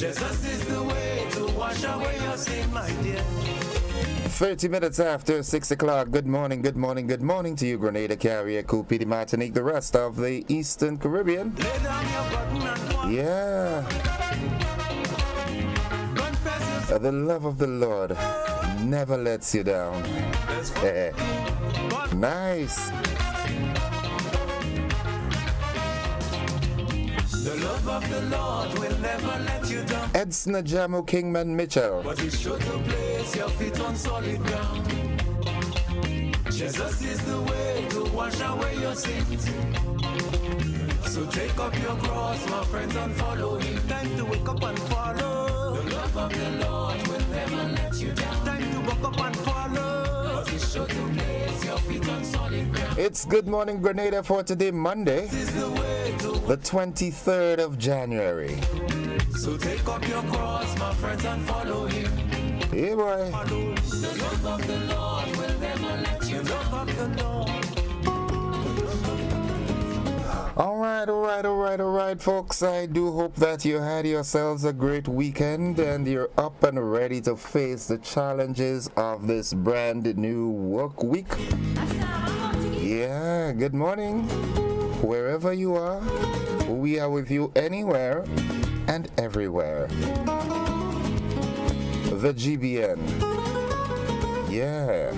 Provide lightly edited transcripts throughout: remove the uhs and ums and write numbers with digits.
Jesus is the way to wash away your sin, my dear. 30 minutes after 6 o'clock. Good morning, good morning, good morning to you, Grenada, Carrier, Coupé, Martinique, the rest of the Eastern Caribbean. Lay down your button and fall. Yeah. Confess your The love of the Lord never lets you down. Nice. The love of the Lord will never let you down. Edson Jamo Kingman Mitchell. But it's sure to place your feet on solid ground. Jesus is the way to wash away your sins. So take up your cross, my friends, and follow him. Time to wake up and follow. The love of the Lord will never let you down. Time to wake up and follow. But it's sure to place your feet on solid ground. It's Good Morning Grenada for today, Monday, This is the way to. the 23rd of January. So take up your cross, my friends, and follow him. Hey, boy. Follow. The love of the Lord will never let you down. The love of the Lord. All right, folks. I do hope that you had yourselves a great weekend and you're up and ready to face the challenges of this brand new work week. Yeah, good morning. Wherever you are, we are with you anywhere and everywhere. The GBN. Yeah.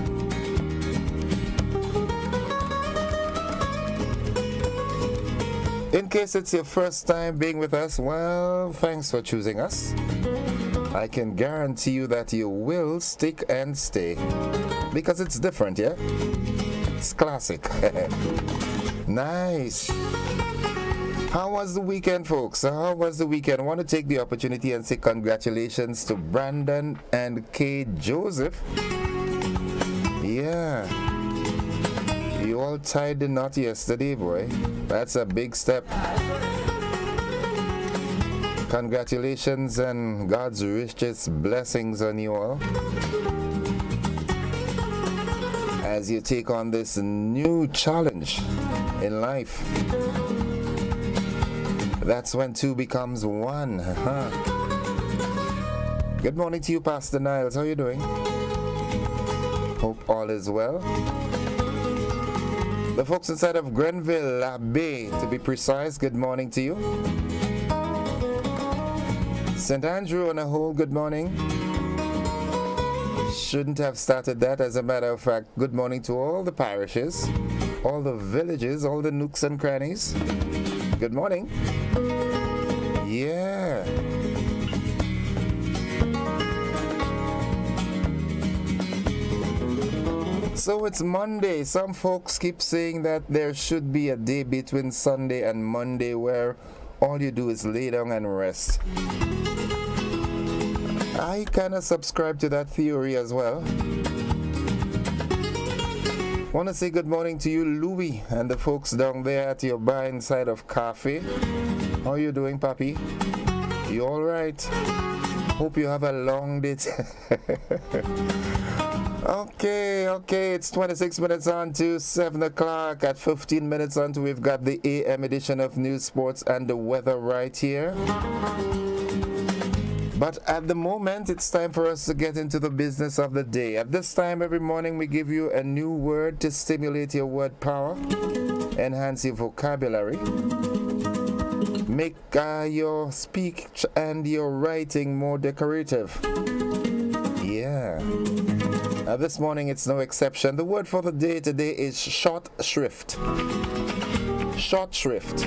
In case it's your first time being with us, well, thanks for choosing us. I can guarantee you that you will stick and stay because it's different, yeah? It's classic. Nice. How was the weekend, folks? How was the weekend? I want to take the opportunity and say congratulations to Brandon and Kay Joseph. Yeah. You all tied the knot yesterday, boy. That's a big step. Congratulations and God's richest blessings on you all as you take on this new challenge in life. That's when two becomes one. Good morning to you, Pastor Niles. How are you doing? Hope all is well. The folks inside of Grenville, La Bay, to be precise, good morning to you. St. Andrew on a whole, good morning. Shouldn't have started that. As a matter of fact, good morning to all the parishes, all the villages, all the nooks and crannies. Good morning. Yeah. So it's Monday. Some folks keep saying that there should be a day between Sunday and Monday where all you do is lay down and rest. I kind of subscribe to that theory as well. Want to say good morning to you, Louis, and the folks down there at your bar inside of Cafe. How are you doing, Papi? You all right? Hope you have a long day. Okay, it's 26 minutes on to 7 o'clock. At 15 minutes on to, we've got the AM edition of News, Sports, and the weather right here. But at the moment, it's time for us to get into the business of the day. At this time every morning, we give you a new word to stimulate your word power, enhance your vocabulary, make your speech and your writing more decorative. Yeah. This morning, it's no exception. The word for the day today is short shrift. Short shrift.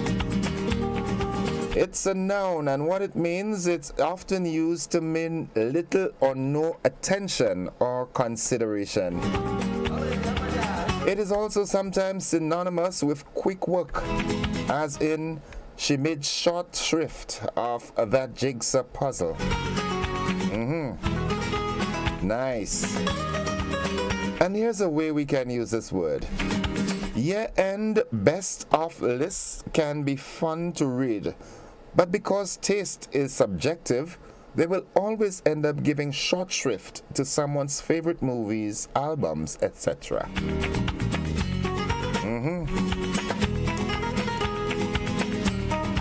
It's a noun, and what it means, it's often used to mean little or no attention or consideration. It is also sometimes synonymous with quick work, as in, she made short shrift of that jigsaw puzzle. Nice. And here's a way we can use this word. Year-end best-of lists can be fun to read, but because taste is subjective, they will always end up giving short shrift to someone's favorite movies, albums, etc.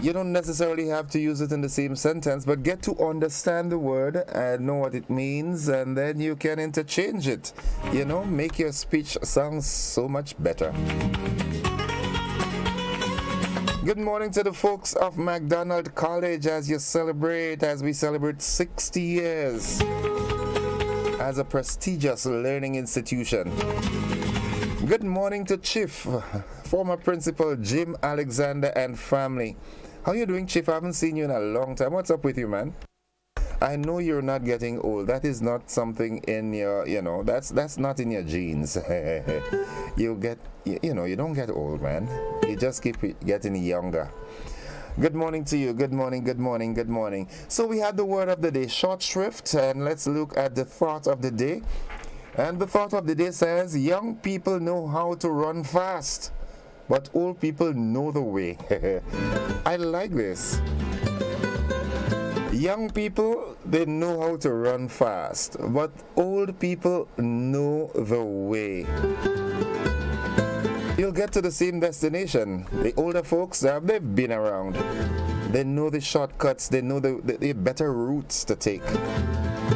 You don't necessarily have to use it in the same sentence, but get to understand the word and know what it means, and then you can interchange it. You know, make your speech sound so much better. Good morning to the folks of MacDonald College as we celebrate 60 years as a prestigious learning institution. Good morning to Chief, former Principal Jim Alexander and family. How you doing, Chief? I haven't seen you in a long time. What's up with you, man? I know you're not getting old. That is not something in your, that's not in your genes. You don't get old, man. You just keep getting younger. Good morning to you. Good morning, good morning, good morning. So we had the word of the day, short shrift, and let's look at the thought of the day. And the thought of the day says, young people know how to run fast, but old people know the way. I like this. Young people, they know how to run fast, but old people know the way. You'll get to the same destination. The older folks, they've been around. They know the shortcuts, they know the better routes to take.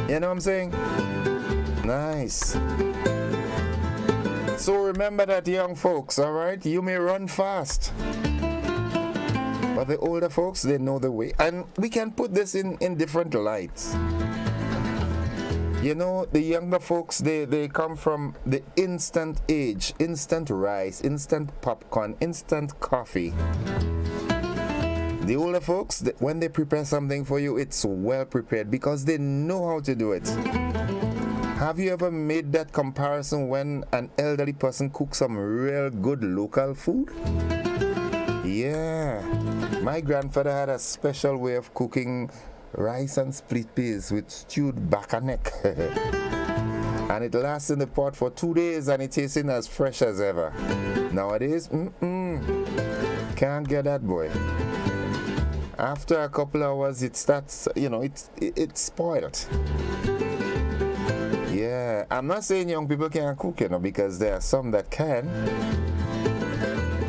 You know what I'm saying? Nice. So remember that, young folks, all right? You may run fast, but the older folks, they know the way. And we can put this in different lights. You know, the younger folks, they come from the instant age, instant rice, instant popcorn, instant coffee. The older folks, when they prepare something for you, it's well prepared because they know how to do it. Have you ever made that comparison when an elderly person cooks some real good local food? Yeah. My grandfather had a special way of cooking rice and split peas with stewed baka neck. And it lasts in the pot for 2 days and it tastes as fresh as ever. Nowadays, can't get that, boy. After a couple hours, it starts, it's spoiled. Yeah, I'm not saying young people can't cook, because there are some that can.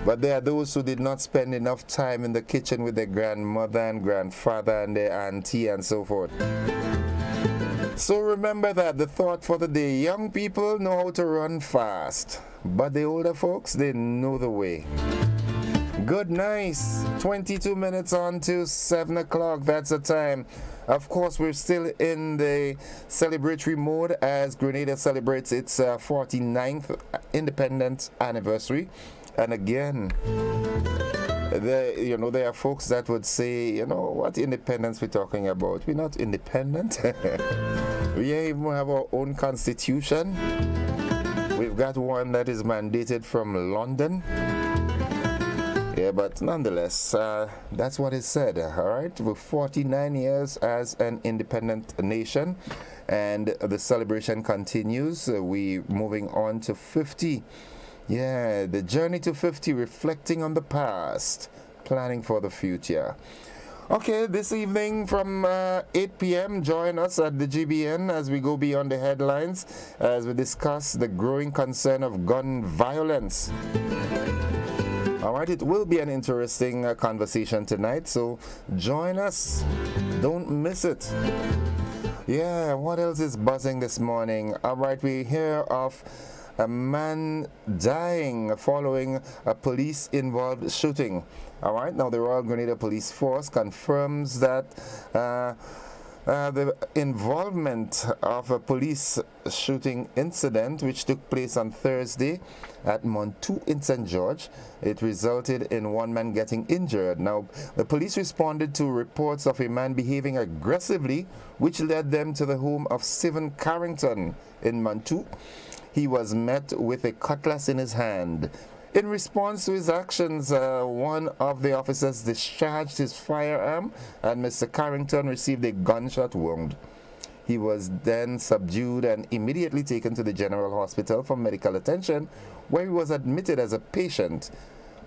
But there are those who did not spend enough time in the kitchen with their grandmother and grandfather and their auntie and so forth. So remember that, the thought for the day, young people know how to run fast, but the older folks, they know the way. Good, nice. 22 minutes on to 7 o'clock, that's the time. Of course, we're still in the celebratory mode as Grenada celebrates its 49th independence anniversary. And again, there are folks that would say, what independence we're talking about? We're not independent. We even have our own constitution. We've got one that is mandated from London. Yeah, but nonetheless, that's what is said, all right? We're 49 years as an independent nation, and the celebration continues. We're moving on to 50. Yeah, the journey to 50, reflecting on the past, planning for the future. Okay, this evening from 8 p.m., join us at the GBN as we go beyond the headlines, as we discuss the growing concern of gun violence. All right, it will be an interesting conversation tonight, so join us. Don't miss it. Yeah, what else is buzzing this morning? All right, we hear of a man dying following a police-involved shooting. All right, now the Royal Grenada Police Force confirms that the involvement of a police shooting incident which took place on Thursday at Montou in St. George. It resulted in one man getting injured. Now, the police responded to reports of a man behaving aggressively, which led them to the home of Stephen Carrington in Montou. He was met with a cutlass in his hand. In response to his actions, one of the officers discharged his firearm and Mr. Carrington received a gunshot wound. He was then subdued and immediately taken to the General Hospital for medical attention, where he was admitted as a patient.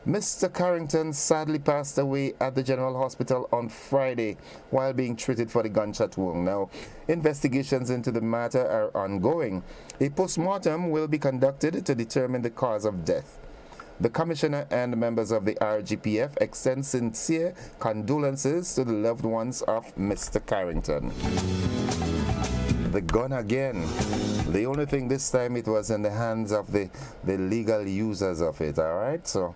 Mr. Carrington sadly passed away at the General Hospital on Friday while being treated for the gunshot wound. Now, investigations into the matter are ongoing. A post-mortem will be conducted to determine the cause of death. The Commissioner and members of the RGPF extend sincere condolences to the loved ones of Mr. Carrington. The gun again. The only thing this time, it was in the hands of the legal users of it, all right? So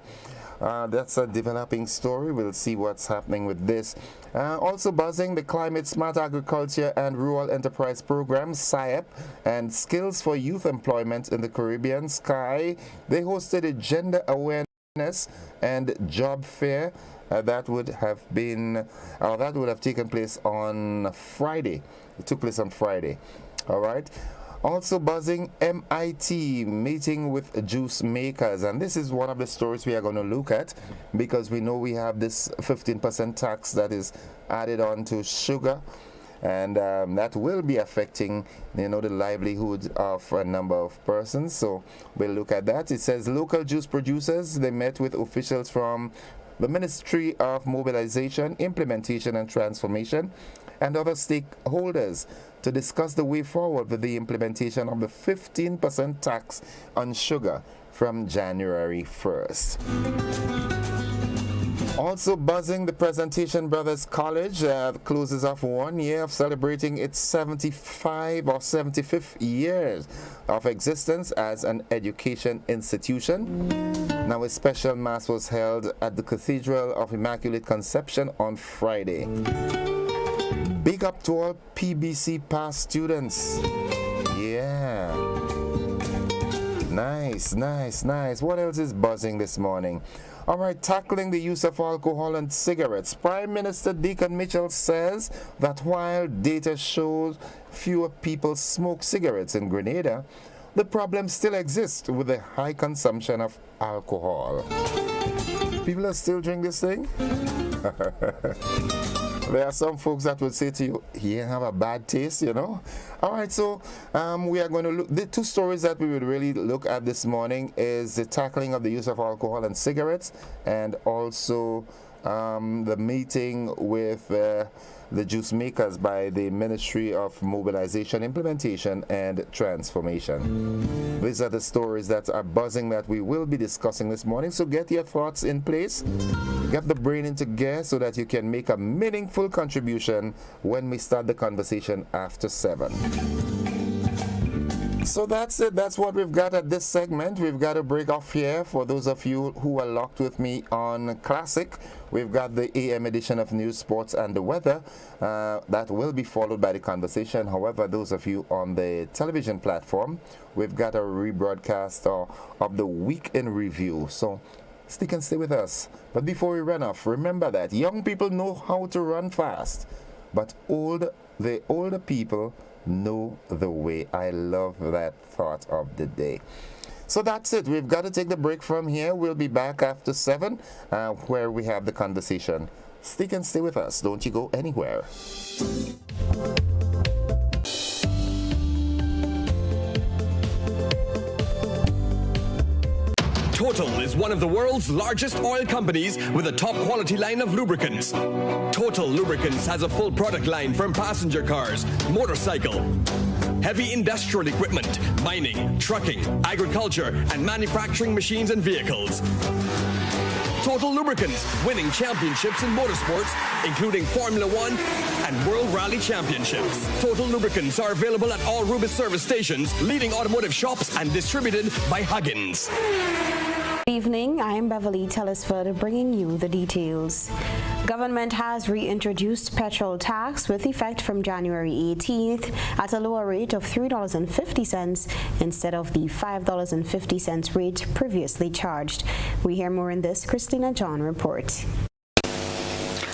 that's a developing story. We'll see what's happening with this. Also buzzing, the Climate Smart Agriculture and Rural Enterprise Program, SIEP, and Skills for Youth Employment in the Caribbean, SKY. They hosted a gender awareness and job fair that would have taken place on Friday. It took place on Friday. All right. Also buzzing, MIT meeting with juice makers, and this is one of the stories we are going to look at, because we know we have this 15% tax that is added on to sugar, and that will be affecting, the livelihood of a number of persons. So we'll look at that. It says local juice producers, they met with officials from the Ministry of Mobilization, Implementation and Transformation, and other stakeholders to discuss the way forward with the implementation of the 15% tax on sugar from January 1st. Also buzzing, the Presentation Brothers College closes off 1 year of celebrating its 75th years of existence as an education institution. Now, a special mass was held at the Cathedral of Immaculate Conception on Friday. Big up to all PBC past students. Yeah. Nice. What else is buzzing this morning? All right, tackling the use of alcohol and cigarettes. Prime Minister Deacon Mitchell says that while data shows fewer people smoke cigarettes in Grenada, the problem still exists with the high consumption of alcohol. People are still drinking this thing? There are some folks that would say to you, you have a bad taste, All right, so we are going to look. The two stories that we would really look at this morning is the tackling of the use of alcohol and cigarettes, and also the meeting with the juice makers by the Ministry of Mobilization, Implementation and Transformation. These are the stories that are buzzing that we will be discussing this morning. So get your thoughts in place, get the brain into gear so that you can make a meaningful contribution when we start the conversation after 7. So that's it. That's what we've got at this segment. We've got a break off here. For those of you who are locked with me on Classic, we've got the AM edition of News, Sports and the Weather. That will be followed by the conversation. However, those of you on the television platform, we've got a rebroadcast of the Week in Review. So stick and stay with us. But before we run off, remember that young people know how to run fast, but the older people know the way. I love that thought of the day. So that's it. We've got to take the break from here. We'll be back after 7 where we have the conversation. Stick and stay with us. Don't you go anywhere. Total is one of the world's largest oil companies with a top quality line of lubricants. Total Lubricants has a full product line from passenger cars, motorcycle, heavy industrial equipment, mining, trucking, agriculture, and manufacturing machines and vehicles. Total Lubricants, winning championships in motorsports, including Formula One and World Rally Championships. Total Lubricants are available at all Rubis service stations, leading automotive shops, and distributed by Huggins. Good evening, I am Beverly Telesford bringing you the details. Government has reintroduced petrol tax with effect from January 18th at a lower rate of $3.50 instead of the $5.50 rate previously charged. We hear more in this Christina John report.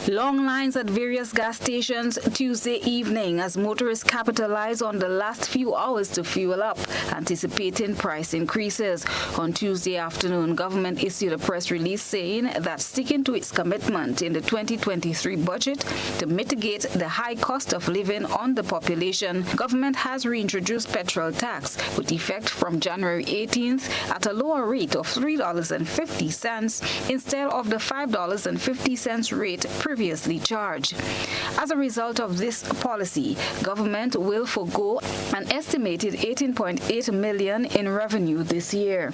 Long lines at various gas stations Tuesday evening as motorists capitalize on the last few hours to fuel up, anticipating price increases. On Tuesday afternoon, government issued a press release saying that sticking to its commitment in the 2023 budget to mitigate the high cost of living on the population, government has reintroduced petrol tax with effect from January 18th at a lower rate of $3.50 instead of the $5.50 rate previously charged. As a result of this policy, government will forgo an estimated $18.8 million in revenue this year.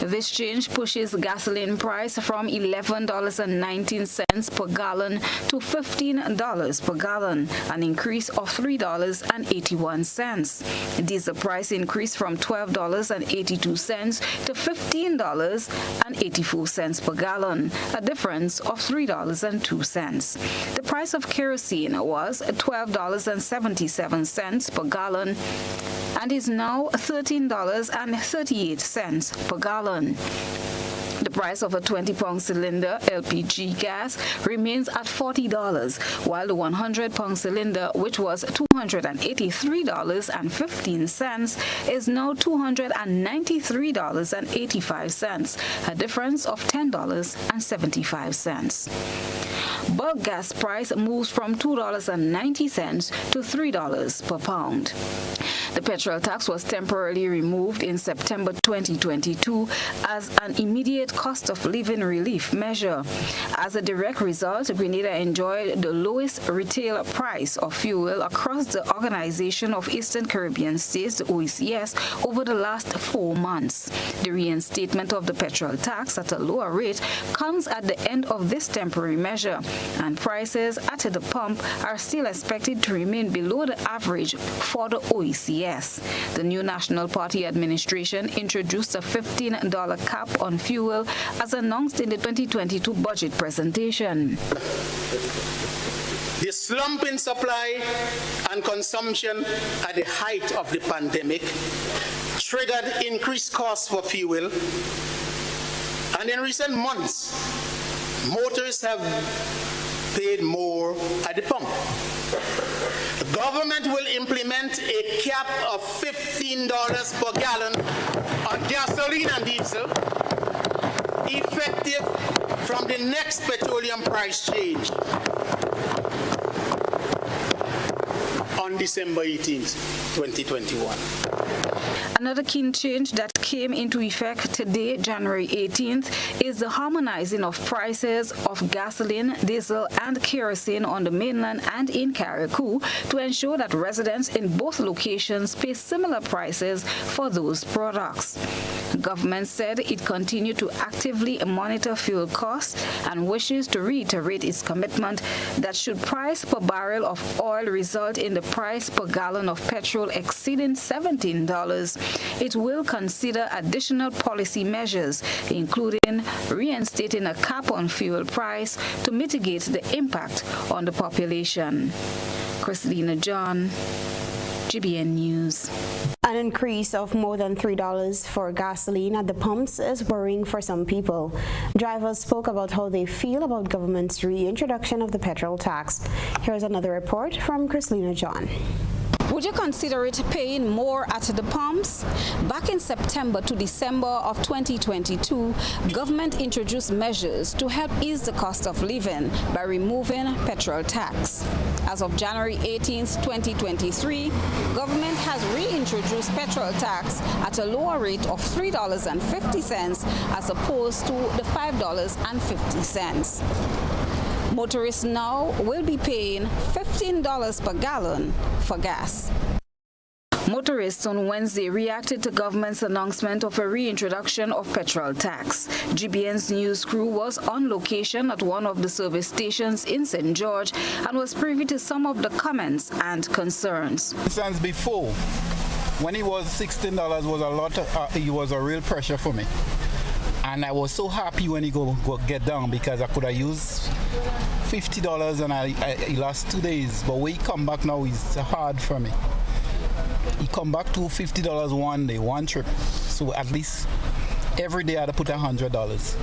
This change pushes gasoline price from $11.19 per gallon to $15 per gallon, an increase of $3.81. Diesel price increased from $12.82 to $15.84 per gallon, a difference of $3.02. The price of kerosene was $12.77 per gallon and is now $13.38 per gallon. The price of a 20-pound cylinder LPG gas remains at $40, while the 100-pound cylinder, which was $283.15, is now $293.85, a difference of $10.75. Bulk gas price moves from $2.90 to $3 per pound. The petrol tax was temporarily removed in September 2022 as an immediate cost of living relief measure. As a direct result, Grenada enjoyed the lowest retail price of fuel across the Organization of Eastern Caribbean States, the OECS, over the last 4 months. The reinstatement of the petrol tax at a lower rate comes at the end of this temporary measure, and prices at the pump are still expected to remain below the average for the OECS. The new National Party administration introduced a $15 cap on fuel as announced in the 2022 budget presentation. The slump in supply and consumption at the height of the pandemic triggered increased costs for fuel, and in recent months, motorists have paid more at the pump. The government will implement a cap of $15 per gallon on gasoline and diesel, effective from the next petroleum price change on December 18th, 2021. Another key change that came into effect today, January 18th, is the harmonizing of prices of gasoline, diesel, and kerosene on the mainland and in Carriacou to ensure that residents in both locations pay similar prices for those products. The government said it continued to actively monitor fuel costs and wishes to reiterate its commitment that should price per barrel of oil result in the price per gallon of petrol exceeding $17, it will consider additional policy measures, including reinstating a cap on fuel price to mitigate the impact on the population. Christina John, GBN News. An increase of more than $3 for gasoline at the pumps is worrying for some people. Drivers spoke about how they feel about government's reintroduction of the petrol tax. Here's another report from Christina John. Would you consider it paying more at the pumps? Back in September to December of 2022, government introduced measures to help ease the cost of living by removing petrol tax. As of January 18th, 2023, government has reintroduced petrol tax at a lower rate of $3.50 as opposed to the $5.50. Motorists now will be paying $15 per gallon for gas. Motorists on Wednesday reacted to government's announcement of a reintroduction of petrol tax. GBN's news crew was on location at one of the service stations in St. George and was privy to some of the comments and concerns. Since before, when it was $16 it was a real pressure for me. And I was so happy when it go get down because I could have used $50 and I lost 2 days. But when he come back now, it's hard for me. He come back to $50 one day, one trip. So at least every day I had to put $100.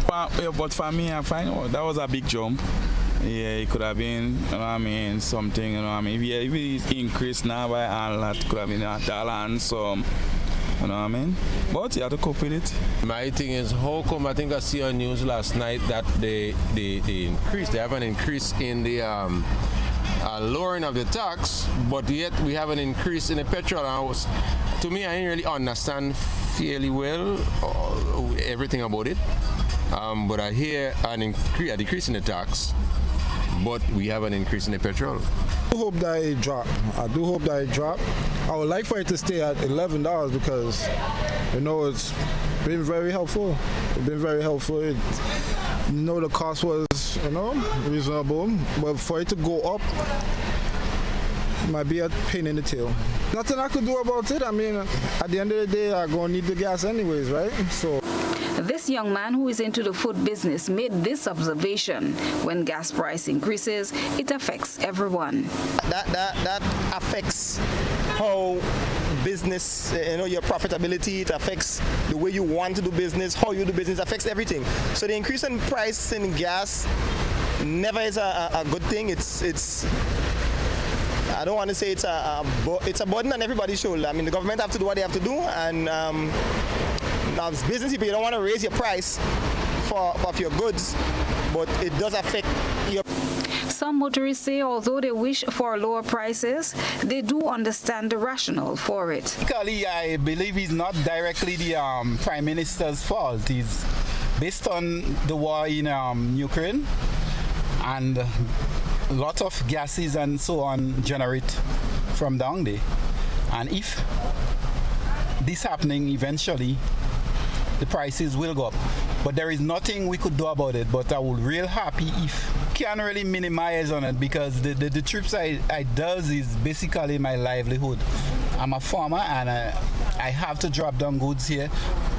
But for me, I find that was a big jump. Yeah, it could have been, you know what I mean, something, you know what I mean. If it increased now by a lot, it could have been $1 and some. You know what I mean? But you have to cope with it. My thing is, how come I think I see on news last night that they have an increase in the lowering of the tax, but yet we have an increase in the petrol. To me, I didn't really understand fairly well everything about it. But I hear a decrease in the tax, but we have an increase in the petrol. I hope that it drop. I do hope that it drop. I would like for it to stay at $11 because, you know, it's been very helpful. It's been very helpful. The cost was, reasonable, but for it to go up, it might be a pain in the tail. Nothing I could do about it. I mean, at the end of the day, I'm going to need the gas anyways, right? So. This young man who is into the food business made this observation: when gas price increases, it affects everyone. That affects how business, your profitability. It affects the way you want to do business, how you do business, affects everything. So the increase in price in gas never is a good thing. It's I don't want to say it's a burden on everybody's shoulder. I mean, the government have to do what they have to do, and now as business people, you don't want to raise your price for your goods, but it does affect your. Some motorists say although they wish for lower prices, they do understand the rationale for it. Basically, I believe it's not directly the Prime Minister's fault. It's based on the war in Ukraine, and a lot of gases and so on generate from down there. And if this happening eventually, the prices will go up. But there is nothing we could do about it. But I would real happy if can really minimize on it, because the trips I does is basically my livelihood. I'm a farmer and I have to drop down goods here.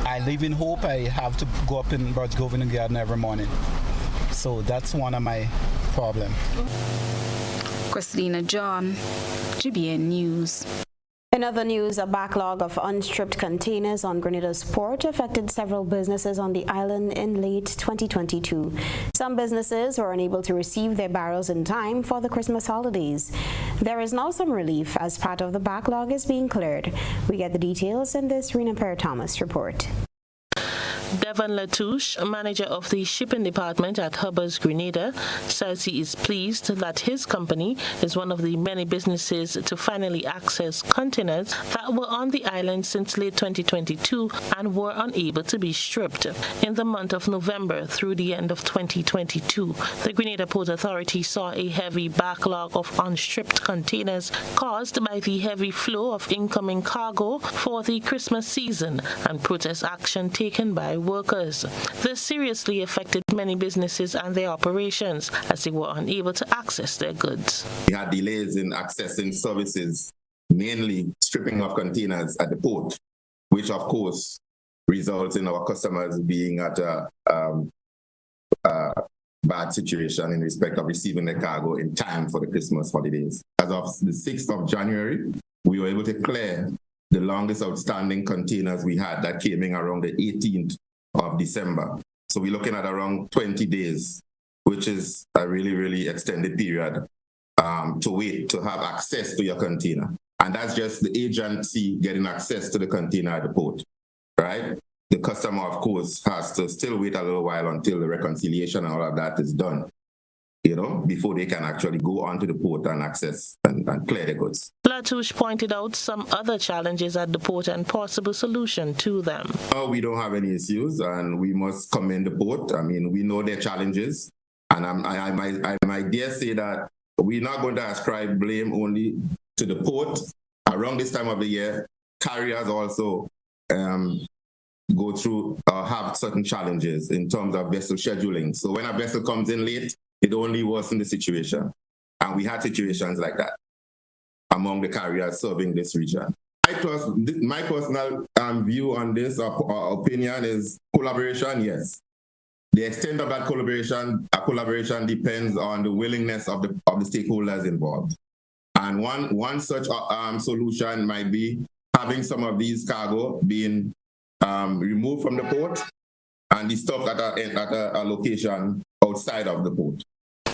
I live in Hope. I have to go up in Birch Grove Garden every morning. So that's one of my problems. Christina John, GBN News. In other news, a backlog of unstripped containers on Grenada's port affected several businesses on the island in late 2022. Some businesses were unable to receive their barrels in time for the Christmas holidays. There is now some relief as part of the backlog is being cleared. We get the details in this Rena Perry-Thomas report. Devon Latouche, manager of the shipping department at Hubbard's Grenada, says he is pleased that his company is one of the many businesses to finally access containers that were on the island since late 2022 and were unable to be stripped. In the month of November through the end of 2022, the Grenada Port Authority saw a heavy backlog of unstripped containers caused by the heavy flow of incoming cargo for the Christmas season and protest action taken by workers. This seriously affected many businesses and their operations as they were unable to access their goods. We had delays in accessing services, mainly stripping of containers at the port, which of course results in our customers being at a bad situation in respect of receiving their cargo in time for the Christmas holidays. As of the 6th of January, we were able to clear the longest outstanding containers we had that came in around the 18th of December. So we're looking at around 20 days, which is a really, really extended period to wait to have access to your container. And that's just the agency getting access to the container at the port, right? The customer, of course, has to still wait a little while until the reconciliation and all of that is done, before they can actually go onto the port and access and clear the goods. Latouche pointed out some other challenges at the port and possible solution to them. We don't have any issues, and we must commend the port. I mean, we know their challenges, and I might dare say that we're not going to ascribe blame only to the port. Around this time of the year, carriers also go through have certain challenges in terms of vessel scheduling. So when a vessel comes in late, it only worsens the situation. And we had situations like that among the carriers serving this region. My personal view on this opinion is collaboration, yes. The extent of that collaboration depends on the willingness of the stakeholders involved. And one such solution might be having some of these cargo being removed from the port and the stock at a location outside of the port.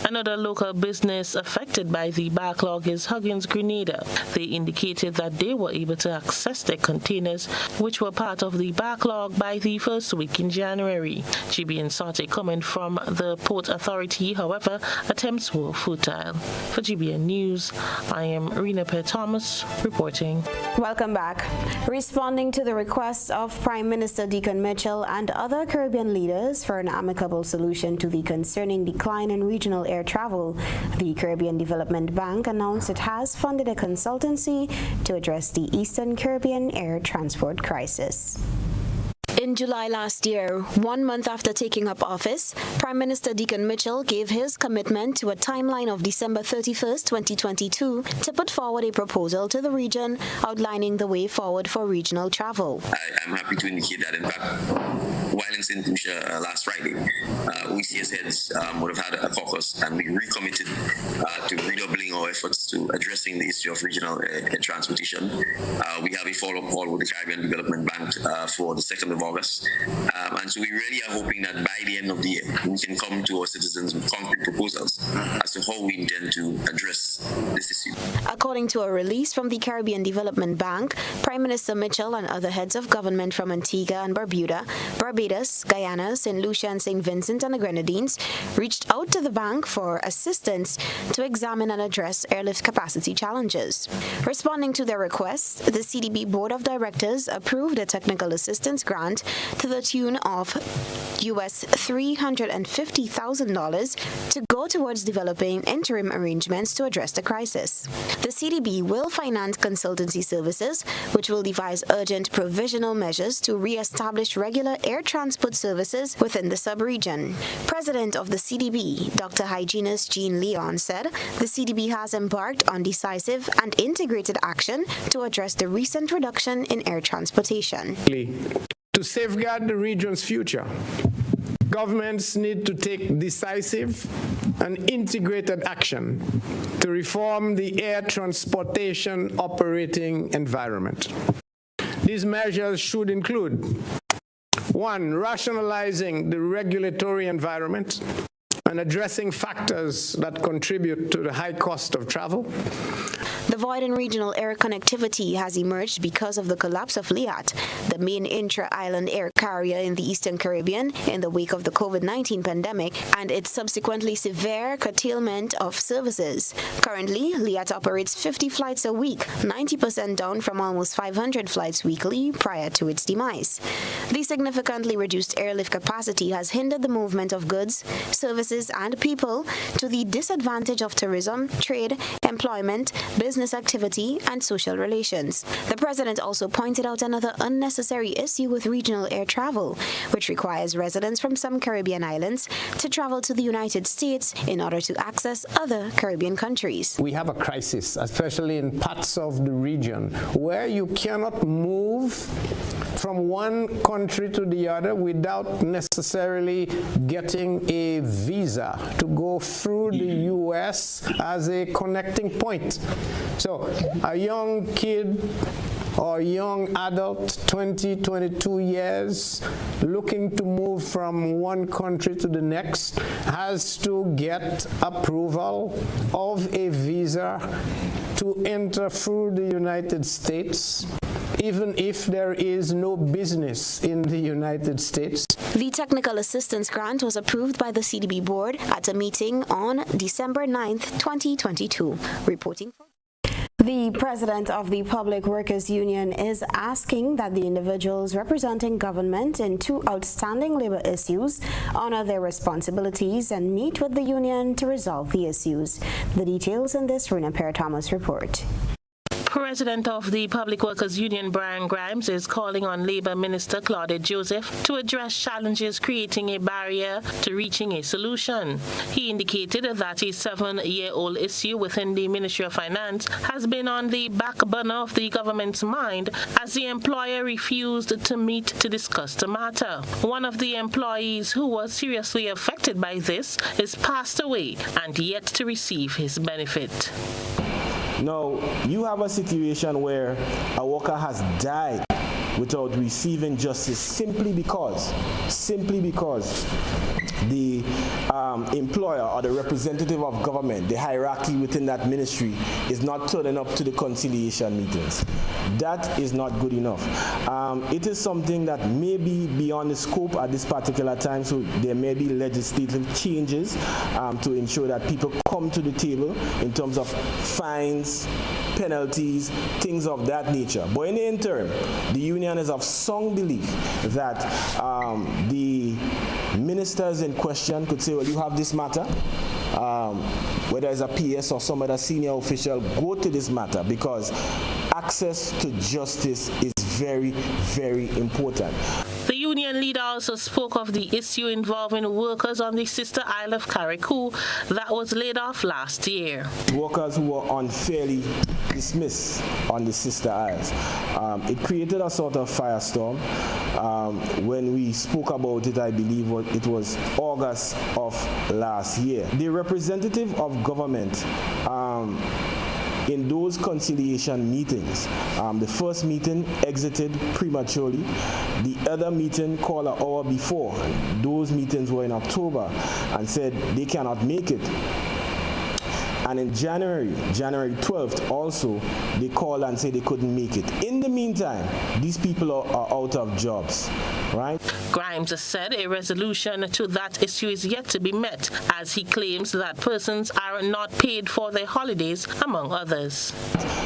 Another local business affected by the backlog is Huggins Grenada. They indicated that they were able to access their containers, which were part of the backlog, by the first week in January. GBN sought a comment from the Port Authority, however, attempts were futile. For GBN News, I am Rena Perry-Thomas reporting. Welcome back. Responding to the request of Prime Minister Deacon Mitchell and other Caribbean leaders for an amicable solution to the concerning decline in regional air travel, the Caribbean Development Bank announced it has funded a consultancy to address the Eastern Caribbean air transport crisis. In July last year, 1 month after taking up office, Prime Minister Deacon Mitchell gave his commitment to a timeline of December 31st, 2022 to put forward a proposal to the region outlining the way forward for regional travel. I'm happy to indicate that, in fact, while in St. Lucia last Friday, OECS heads would have had a caucus, and we recommitted to redoubling our efforts to addressing the issue of regional air transportation. We have a follow-up call with the Caribbean Development Bank for the 2nd of August. And so we really are hoping that by the end of the year, we can come to our citizens with concrete proposals as to how we intend to address this issue. According to a release from the Caribbean Development Bank, Prime Minister Mitchell and other heads of government from Antigua and Barbuda, Barbados, Guyana, St. Lucia, and St. Vincent and the Grenadines reached out to the bank for assistance to examine and address airlift capacity challenges. Responding to their request, the CDB Board of Directors approved a technical assistance grant to the tune of US $350,000 to go towards developing interim arrangements to address the crisis. The CDB will finance consultancy services, which will devise urgent provisional measures to re-establish regular air transport services within the sub-region. President of the CDB, Dr. Hygienist Jean Leon, said the CDB has embarked on decisive and integrated action to address the recent reduction in air transportation. To safeguard the region's future, governments need to take decisive and integrated action to reform the air transportation operating environment. These measures should include: 1. Rationalizing the regulatory environment and addressing factors that contribute to the high cost of travel. The void in regional air connectivity has emerged because of the collapse of LIAT, the main intra-island air carrier in the Eastern Caribbean, in the wake of the COVID-19 pandemic and its subsequently severe curtailment of services. Currently, LIAT operates 50 flights a week, 90% down from almost 500 flights weekly prior to its demise. The significantly reduced airlift capacity has hindered the movement of goods, services, and people, to the disadvantage of tourism, trade, employment, business activity, and social relations. The president also pointed out another unnecessary issue with regional air travel, which requires residents from some Caribbean islands to travel to the United States in order to access other Caribbean countries. We have a crisis, especially in parts of the region, where you cannot move from one country to the other without necessarily getting a visa to go through the U.S. as a connecting point. So a young kid or young adult, 20, 22 years, looking to move from one country to the next, has to get approval of a visa to enter through the United States, even if there is no business in the United States. The technical assistance grant was approved by the CDB board at a meeting on December 9th, 2022. Reporting for the president of the Public Workers Union is asking that the individuals representing government in two outstanding labor issues honor their responsibilities and meet with the union to resolve the issues. The details in this Runa Per-Thomas report. President of the Public Workers Union, Brian Grimes, is calling on Labour Minister Claudette Joseph to address challenges creating a barrier to reaching a solution. He indicated that a 7-year-old issue within the Ministry of Finance has been on the back burner of the government's mind as the employer refused to meet to discuss the matter. One of the employees who was seriously affected by this is passed away and yet to receive his benefit. Now, you have a situation where a worker has died without receiving justice simply because the employer or the representative of government, the hierarchy within that ministry, is not turning up to the conciliation meetings. That is not good enough. It is something that may be beyond the scope at this particular time, so there may be legislative changes to ensure that people come to the table in terms of fines, penalties, things of that nature. But in the interim, the union is of strong belief that the ministers in question could say, well, you have this matter, whether it's a PS or some other senior official, go to this matter, because access to justice is very, very important. The union union leader also spoke of the issue involving workers on the sister isle of Carriacou that was laid off last year. Workers who were unfairly dismissed on the sister isles. It created a sort of firestorm. When we spoke about it, I believe it was August of last year. The representative of government in those conciliation meetings, the first meeting exited prematurely. The other meeting called an hour before. Those meetings were in October and said they cannot make it. And in January 12th also, they called and said they couldn't make it. In the meantime, these people are out of jobs, right? Grimes said a resolution to that issue is yet to be met, as he claims that persons are not paid for their holidays, among others.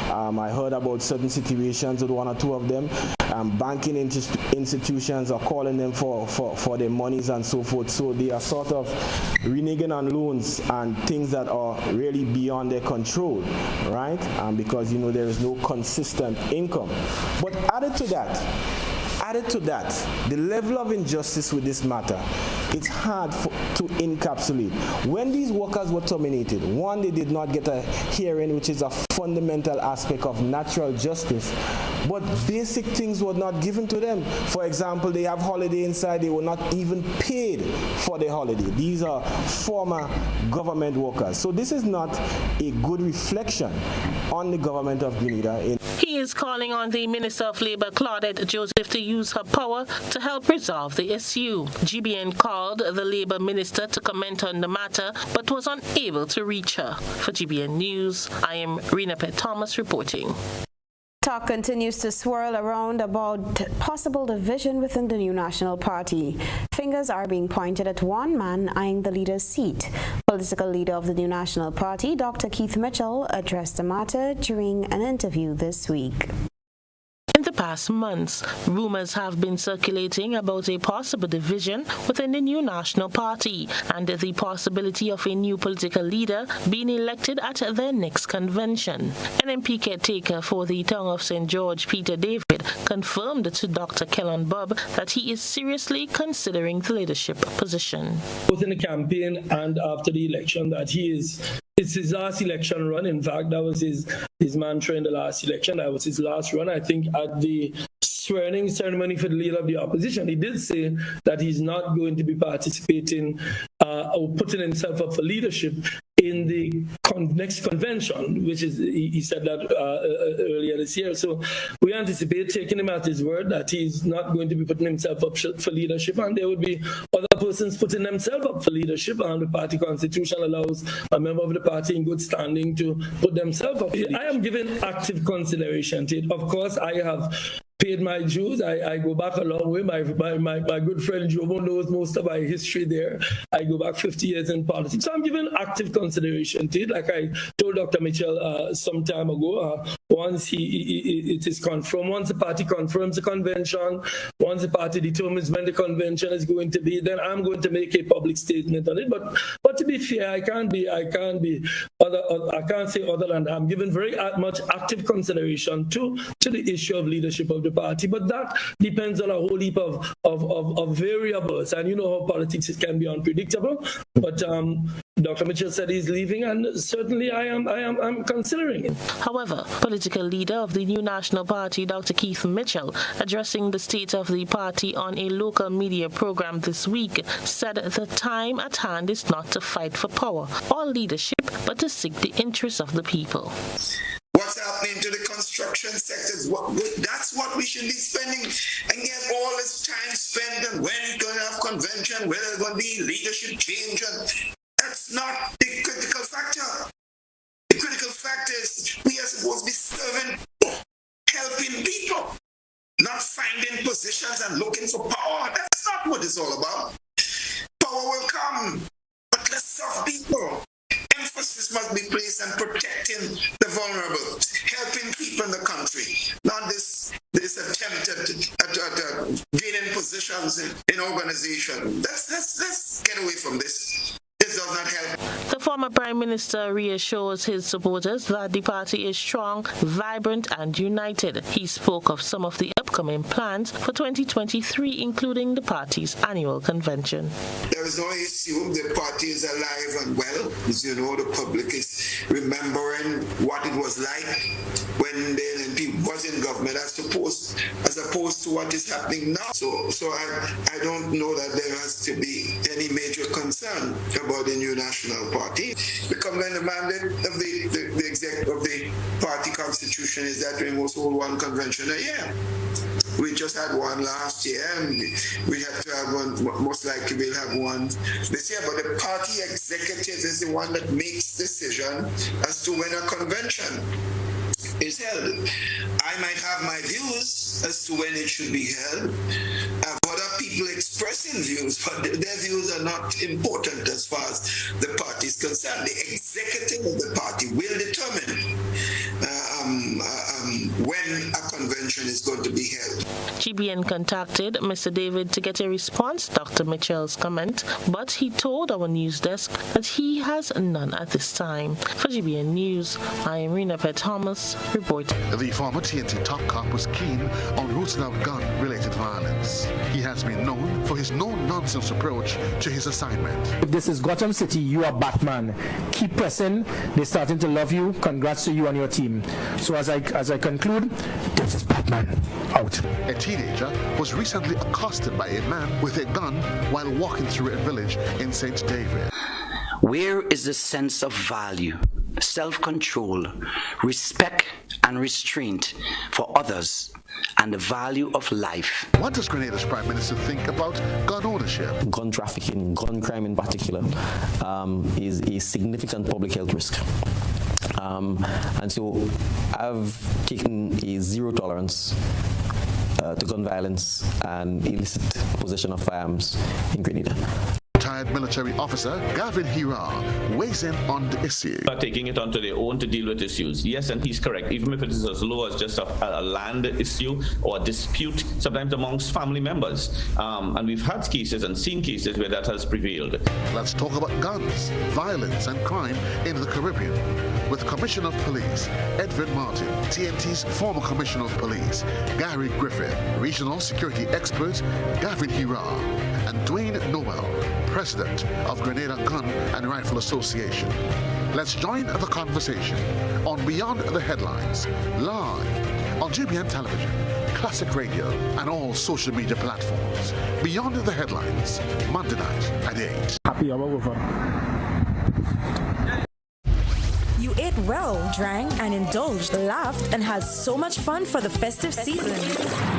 I heard about certain situations with one or two of them. Banking institutions are calling them for their monies and so forth. So they are sort of reneging on loans and things that are really beyond their control, right? Because there is no consistent income. But added to that, the level of injustice with this matter, it's hard to encapsulate. When these workers were terminated, one, they did not get a hearing, which is a fundamental aspect of natural justice, but basic things were not given to them. For example, they have holiday inside, they were not even paid for their holiday. These are former government workers. So this is not a good reflection on the government of Grenada. He is calling on the Minister of Labour, Claudette Joseph, to use her power to help resolve the issue. GBN called the Labour Minister to comment on the matter, but was unable to reach her. For GBN News, I am Rena Pett Thomas reporting. Talk continues to swirl around about possible division within the new National Party. Fingers are being pointed at one man eyeing the leader's seat. Political leader of the new National Party, Dr. Keith Mitchell, addressed the matter during an interview this week. In the past months, rumors have been circulating about a possible division within the new National Party and the possibility of a new political leader being elected at their next convention. NMP caretaker for the town of St. George, Peter David, confirmed to Dr. Kellon Bob that he is seriously considering the leadership position. Both in the campaign and after the election that it's his last election run. In fact, that was his mantra in the last election. That was his last run. I think at the swearing ceremony for the leader of the opposition, he did say that he's not going to be participating or putting himself up for leadership in the next convention, which is, he said that earlier this year. So we anticipate taking him at his word that he's not going to be putting himself up for leadership, and there would be other persons putting themselves up for leadership, and the party constitution allows a member of the party in good standing to put themselves up. I am giving active consideration to it. Of course, I have paid my dues. I go back a long way. My good friend Jomo knows most of my history there. I go back 50 years in politics. So I'm giving active consideration to it. Like I told Dr. Mitchell some time ago, once it is confirmed, once the party confirms the convention, once the party determines when the convention is going to be, then I'm going to make a public statement on it. But to be fair, I can't say other than I'm giving very much active consideration to the issue of leadership of the party, but that depends on a whole heap of variables, and you know how politics can be unpredictable. But Dr. Mitchell said he's leaving, and certainly I'm considering it. However, political leader of the new National Party, Dr. Keith Mitchell, addressing the state of the party on a local media program this week, said the time at hand is not to fight for power or leadership, but to seek the interests of the people. What's happening to the construction sectors? That's what we should be spending, and get all this time spent on when we're going to have convention, whether there's going to be leadership change. That's not the critical factor. The critical factor is we are supposed to be serving, helping people, not finding positions and looking for power. That's not what it's all about. Power will come, but let's serve people. Emphasis must be placed on protecting the vulnerable, helping people in the country, not this attempt at gaining positions in organization. Let's get away from this. This does not help. The former Prime Minister reassures his supporters that the party is strong, vibrant, and united. He spoke of some of the upcoming plans for 2023, including the party's annual convention. There is no issue. The party is alive and well. As you know, the public is remembering what it was like when the NNP was in government as opposed to what is happening now. So I don't know that there has to be any major concern about the new national party. Becoming the mandate of the executive of the party constitution is that we must hold one convention a year. We just had one last year, and we have to have one. Most likely, we'll have one this year. But the party executive is the one that makes decision as to when a convention is held. I might have my views as to when it should be held. I have other people expressing views, but their views are not important as far as the party is concerned. The executive of the party will determine when a convention is going to be held. GBN contacted Mr. David to get a response to Dr. Mitchell's comment, but he told our news desk that he has none at this time. For GBN News, I am Rena Pett Thomas, reporting. The former TNT top cop was keen on rooting out gun-related violence. He has been known for his no-nonsense approach to his assignment. If this is Gotham City, you are Batman. Keep pressing. They're starting to love you. Congrats to you and your team. So as I conclude, this is Batman out. A teenager was recently accosted by a man with a gun while walking through a village in St. David. Where is the sense of value, self-control, respect and restraint for others, and the value of life? What does Grenada's Prime Minister think about gun ownership? Gun trafficking, gun crime in particular, is a significant public health risk. And so I've taken a zero tolerance to gun violence and illicit possession of firearms in Grenada. Retired military officer Gavin Hira weighs in on the issue. Taking it onto their own to deal with issues. Yes, and he's correct. Even if it is as low as just a land issue or a dispute, sometimes amongst family members. And we've had cases and seen cases where that has prevailed. Let's talk about guns, violence and crime in the Caribbean with Commissioner of Police Edwin Martin, TNT's former Commissioner of Police Gary Griffith, Regional Security Expert Gavin Hira, and Dwayne Noel, President of Grenada Gun and Rifle Association. Let's join the conversation on Beyond the Headlines, live on GBN Television, Classic Radio, and all social media platforms. Beyond the Headlines, Monday night at 8. Happy hour over. You ate well, drank and indulged, laughed and had so much fun for the festive season.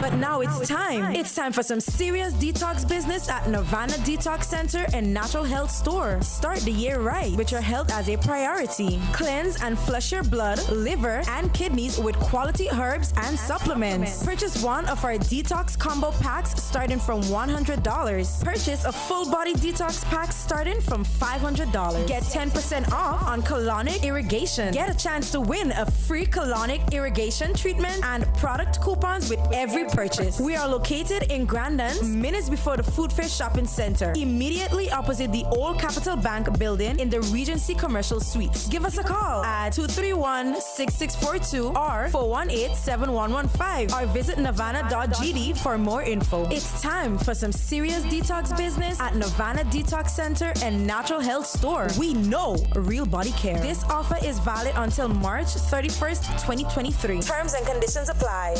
But now it's time. It's time for some serious detox business at Nirvana Detox Center and Natural Health Store. Start the year right with your health as a priority. Cleanse and flush your blood, liver and kidneys with quality herbs and supplements. Purchase one of our detox combo packs starting from $100. Purchase a full body detox pack starting from $500. Get 10% off on colonic irrigation. Get a chance to win a free colonic irrigation treatment and product coupons with every purchase. We are located in Grandin, minutes before the Food Fair Shopping Center, immediately opposite the old Capital Bank building in the Regency Commercial Suites. Give us a call at 231-6642 or 418-7115 or visit nirvana.gd for more info. It's time for some serious detox business at Nirvana Detox Center and Natural Health Store. We know real body care. This offer is valid until March 31st, 2023. Terms and conditions apply.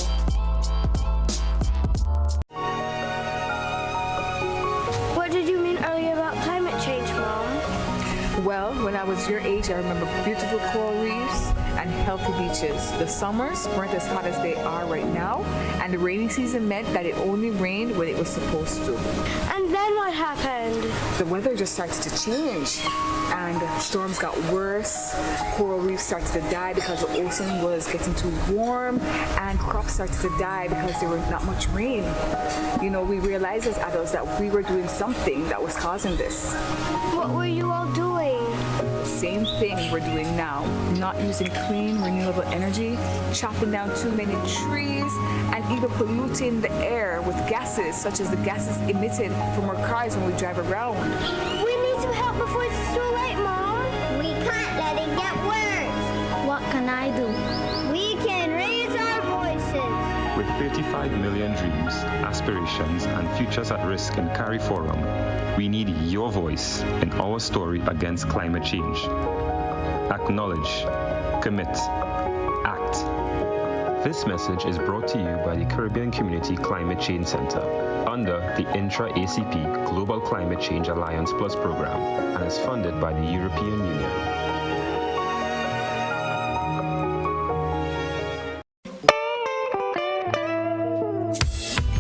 What did you mean earlier about climate change, Mom? Well, when I was your age, I remember beautiful coral reefs and healthy beaches. The summers weren't as hot as they are right now, and the rainy season meant that it only rained when it was supposed to. And then what happened? The weather just started to change, and storms got worse. Coral reefs started to die because the ocean was getting too warm, and crops started to die because there was not much rain. You know, we realized as adults that we were doing something that was causing this. What were you all doing? Same thing we're doing now, not using clean, renewable energy, chopping down too many trees, and even polluting the air with gases, such as the gases emitted from our cars when we drive around. We need to help before it's too late, Mom. We can't let it get worse. What can I do? We can raise our voices. With 35 5 million dreams, aspirations, and futures at risk in CARIFORUM, we need your voice in our story against climate change. Acknowledge, commit, act. This message is brought to you by the Caribbean Community Climate Change Center under the Intra-ACP Global Climate Change Alliance Plus program and is funded by the European Union.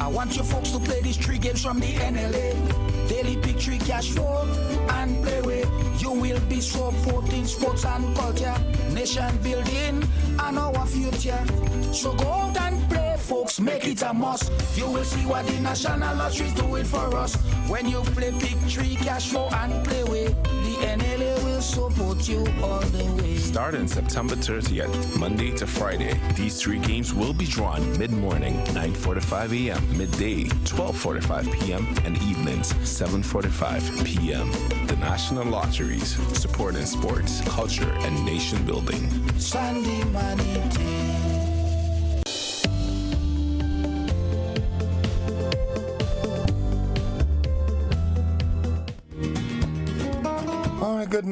I want you folks to play these 3 games from the NLA. Daily pick 3 cash flow and play with. You will be supporting sports and culture, nation building and our future. So go out and play, folks, make it a must. You will see what the National Lottery is doing for us. When you play pick 3 cash flow and play with, the NLA will support you all the way. Starting September 30th, Monday to Friday, these 3 games will be drawn mid-morning, 9:45 a.m., midday, 12:45 p.m., and evenings, 7:45 p.m. The National Lotteries, supporting sports, culture, and nation building. Sunday money day. Good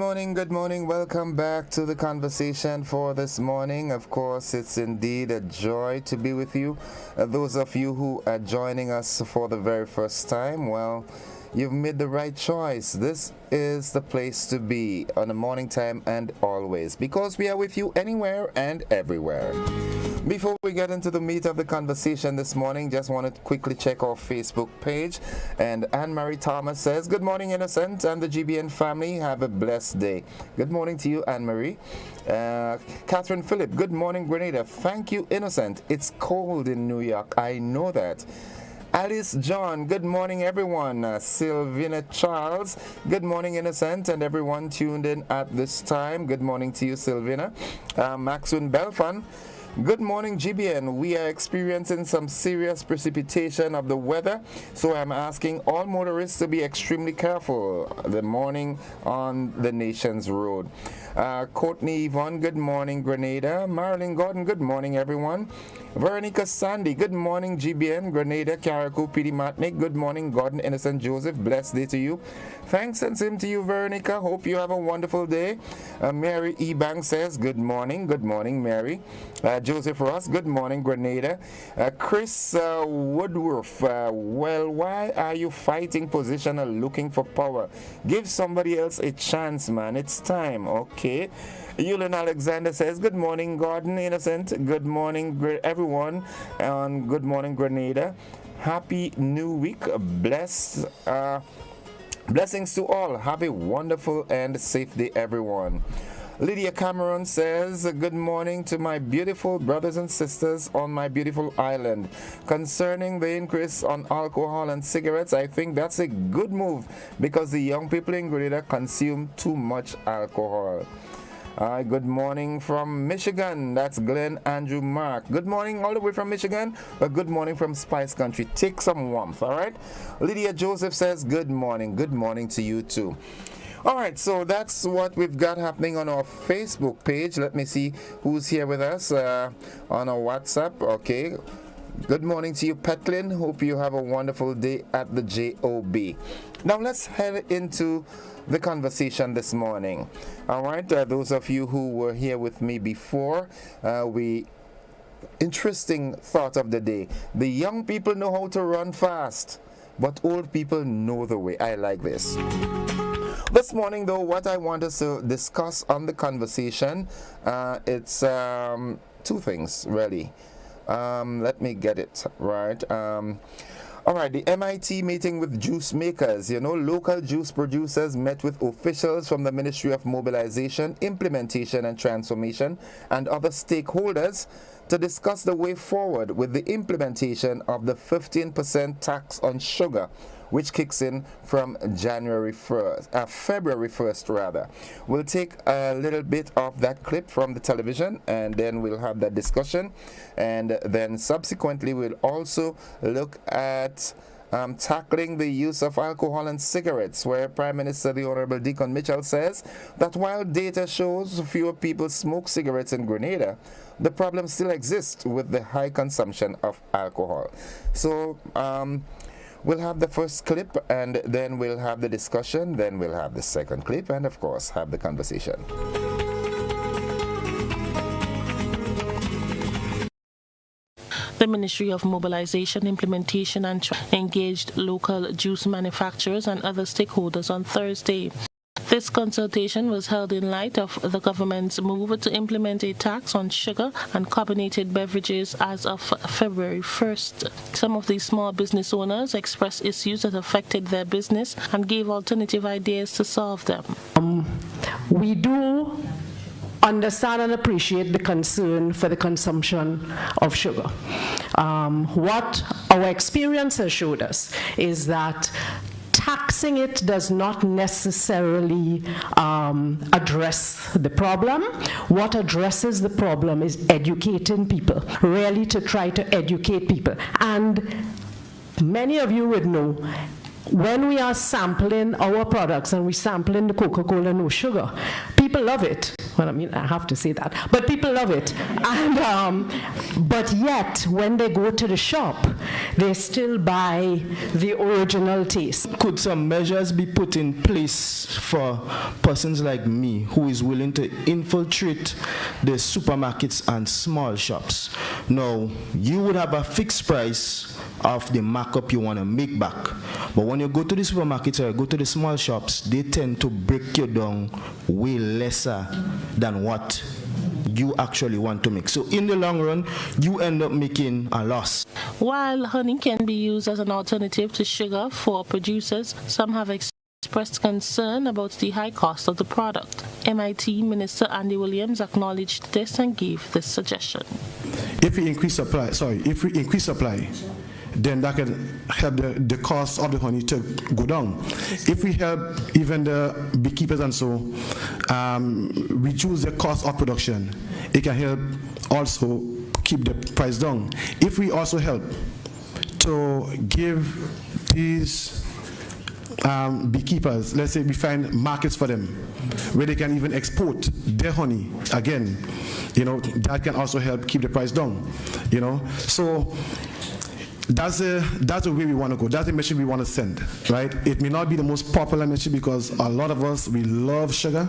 morning. Welcome back to the conversation for this morning. Of course, it's indeed a joy to be with you. Those of you who are joining us for the very first time, well, you've made the right choice. This is the place to be on the morning time and always, because we are with you anywhere and everywhere. Before we get into the meat of the conversation this morning, just want to quickly check our Facebook page. And Anne-Marie Thomas says, good morning, Innocent and the GBN family. Have a blessed day. Good morning to you, Anne-Marie. Catherine Phillip, good morning, Grenada. Thank you, Innocent. It's cold in New York. I know that. Alice John, good morning, everyone. Sylvina Charles, good morning, Innocent, and everyone tuned in at this time. Good morning to you, Sylvina. Maxwin Belfan, good morning, GBN. We are experiencing some serious precipitation of the weather, so I'm asking all motorists to be extremely careful the morning on the nation's road. Courtney Yvonne, good morning, Grenada. Marilyn Gordon, good morning, everyone. Veronica Sandy, good morning, GBN, Grenada, Carriacou, PD Matnik, good morning, Gordon, Innocent Joseph, blessed day to you. Thanks and same to you, Veronica. Hope you have a wonderful day. Mary Ebang says, good morning, Mary. Joseph Ross, good morning, Grenada. Chris Woodworth, well, why are you fighting position or looking for power? Give somebody else a chance, man. It's time, okay? Yulin Alexander says, good morning, Gordon, Innocent. Good morning, everyone. And good morning, Grenada. Happy new week. Blessings to all. Have a wonderful and safe day, everyone. Lydia Cameron says, good morning to my beautiful brothers and sisters on my beautiful island. Concerning the increase on alcohol and cigarettes, I think that's a good move because the young people in Grenada consume too much alcohol. Good morning from Michigan. That's Glenn Andrew Mark. Good morning all the way from Michigan, but good morning from Spice Country. Take some warmth, all right? Lydia Joseph says, good morning. Good morning to you too. All right, so that's what we've got happening on our Facebook page. Let me see who's here with us on our WhatsApp. Okay. Good morning to you, Petlin. Hope you have a wonderful day at the JOB. Now let's head into the conversation this morning. All right, those of you who were here with me before, interesting thought of the day. The young people know how to run fast, but old people know the way. I like this. This morning, though, what I want us to discuss on the conversation, it's 2 things, really. Let me get it right. All right, the MIT meeting with juice makers. Local juice producers met with officials from the Ministry of Mobilization, Implementation and Transformation and other stakeholders to discuss the way forward with the implementation of the 15% tax on sugar, which kicks in from February 1st rather. We'll take a little bit of that clip from the television and then we'll have that discussion, and then subsequently we'll also look at tackling the use of alcohol and cigarettes, where Prime Minister the Honorable Deacon Mitchell says that while data shows fewer people smoke cigarettes in Grenada, the problem still exists with the high consumption of alcohol. So we'll have the first clip, and then we'll have the discussion, then we'll have the second clip, and of course have the conversation. The Ministry of Mobilization, Implementation and engaged local juice manufacturers and other stakeholders on Thursday. This consultation was held in light of the government's move to implement a tax on sugar and carbonated beverages as of February 1st. Some of these small business owners expressed issues that affected their business and gave alternative ideas to solve them. We do understand and appreciate the concern for the consumption of sugar. What our experience has showed us is that taxing it does not necessarily address the problem. What addresses the problem is educating people, really to try to educate people. And many of you would know, when we are sampling our products and we're sampling the Coca-Cola no sugar, people love it. Well, I mean, I have to say that, but people love it. And but yet, when they go to the shop, they still buy the original taste. Could some measures be put in place for persons like me who is willing to infiltrate the supermarkets and small shops? Now, you would have a fixed price of the markup you want to make back. But when you go to the supermarkets or go to the small shops, they tend to break you down way lesser than what you actually want to make. So in the long run, you end up making a loss. While honey can be used as an alternative to sugar for producers, some have expressed concern about the high cost of the product. MIT Minister Andy Williams acknowledged this and gave this suggestion. If we increase supply, then that can help the cost of the honey to go down. If we help even the beekeepers and so reduce the cost of production, it can help also keep the price down. If we also help to give these beekeepers, let's say we find markets for them where they can even export their honey again, that can also help keep the price down, So that's the way we want to go. That's the message we want to send, right? It may not be the most popular message because a lot of us, we love sugar.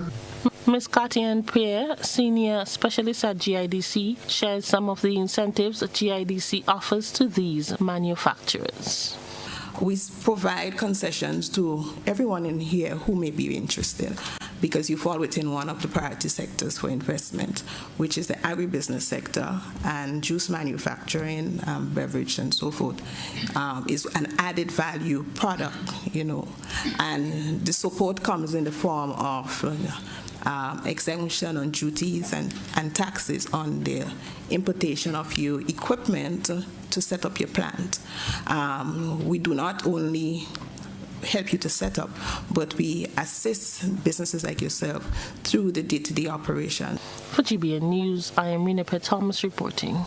Ms. Katian Pierre, Senior Specialist at GIDC, shares some of the incentives that GIDC offers to these manufacturers. We provide concessions to everyone in here who may be interested, because you fall within one of the priority sectors for investment, which is the agribusiness sector, and juice manufacturing, beverage and so forth, is an added value product, and the support comes in the form of exemption on duties and taxes on the importation of your equipment to set up your plant. We do not only help you to set up, but we assist businesses like yourself through the day-to-day operation. For GBN News, I am Rina Thomas reporting.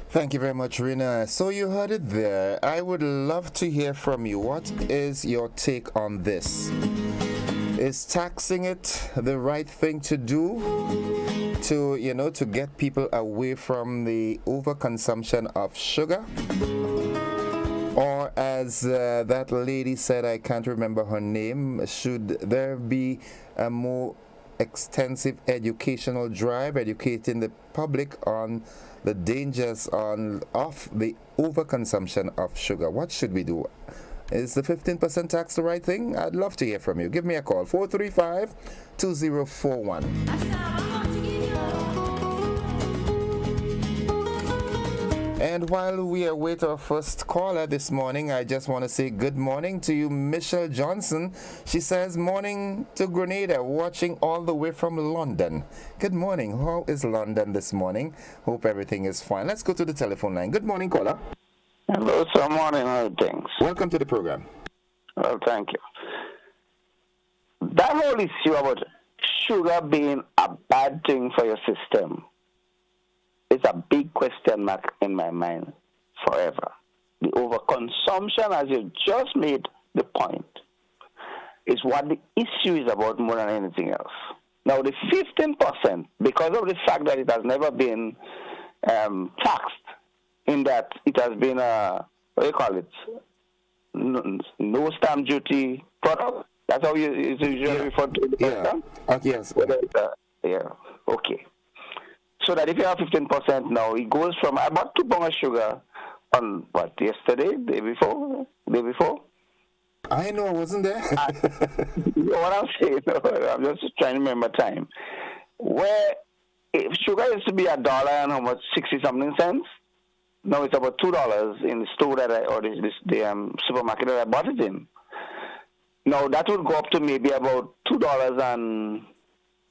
Thank you very much, Rina. So you heard it there. I would love to hear from you. What is your take on this? Is taxing it the right thing to do to get people away from the overconsumption of sugar? Or as that lady said, I can't remember her name, should there be a more extensive educational drive, educating the public on the dangers of the overconsumption of sugar? What should we do? Is the 15% tax the right thing? I'd love to hear from you. Give me a call, 435-2041. And while we await our first caller this morning, I just want to say good morning to you, Michelle Johnson. She says, morning to Grenada, watching all the way from London. Good morning. How is London this morning? Hope everything is fine. Let's go to the telephone line. Good morning, caller. Hello, sir. Morning, all things. Welcome to the program. Well, thank you. That whole issue about sugar being a bad thing for your system is a big question mark in my mind forever. the overconsumption, as you just made the point, is what the issue is about more than anything else. Now, the 15%, because of the fact that it has never been taxed, in that it has been a, what do you call it, no stamp duty product. That's how it's usually referred to. Yes. Yeah. Okay. So that if you have 15% now, it goes from about 2 pounds of sugar on what, yesterday, day before. I know I wasn't there. What I'm saying, I'm just trying to remember time. Where if sugar used to be $1 and how much, 60 something cents. Now it's about $2 in the store that the supermarket that I bought it in. Now that would go up to maybe about $2 and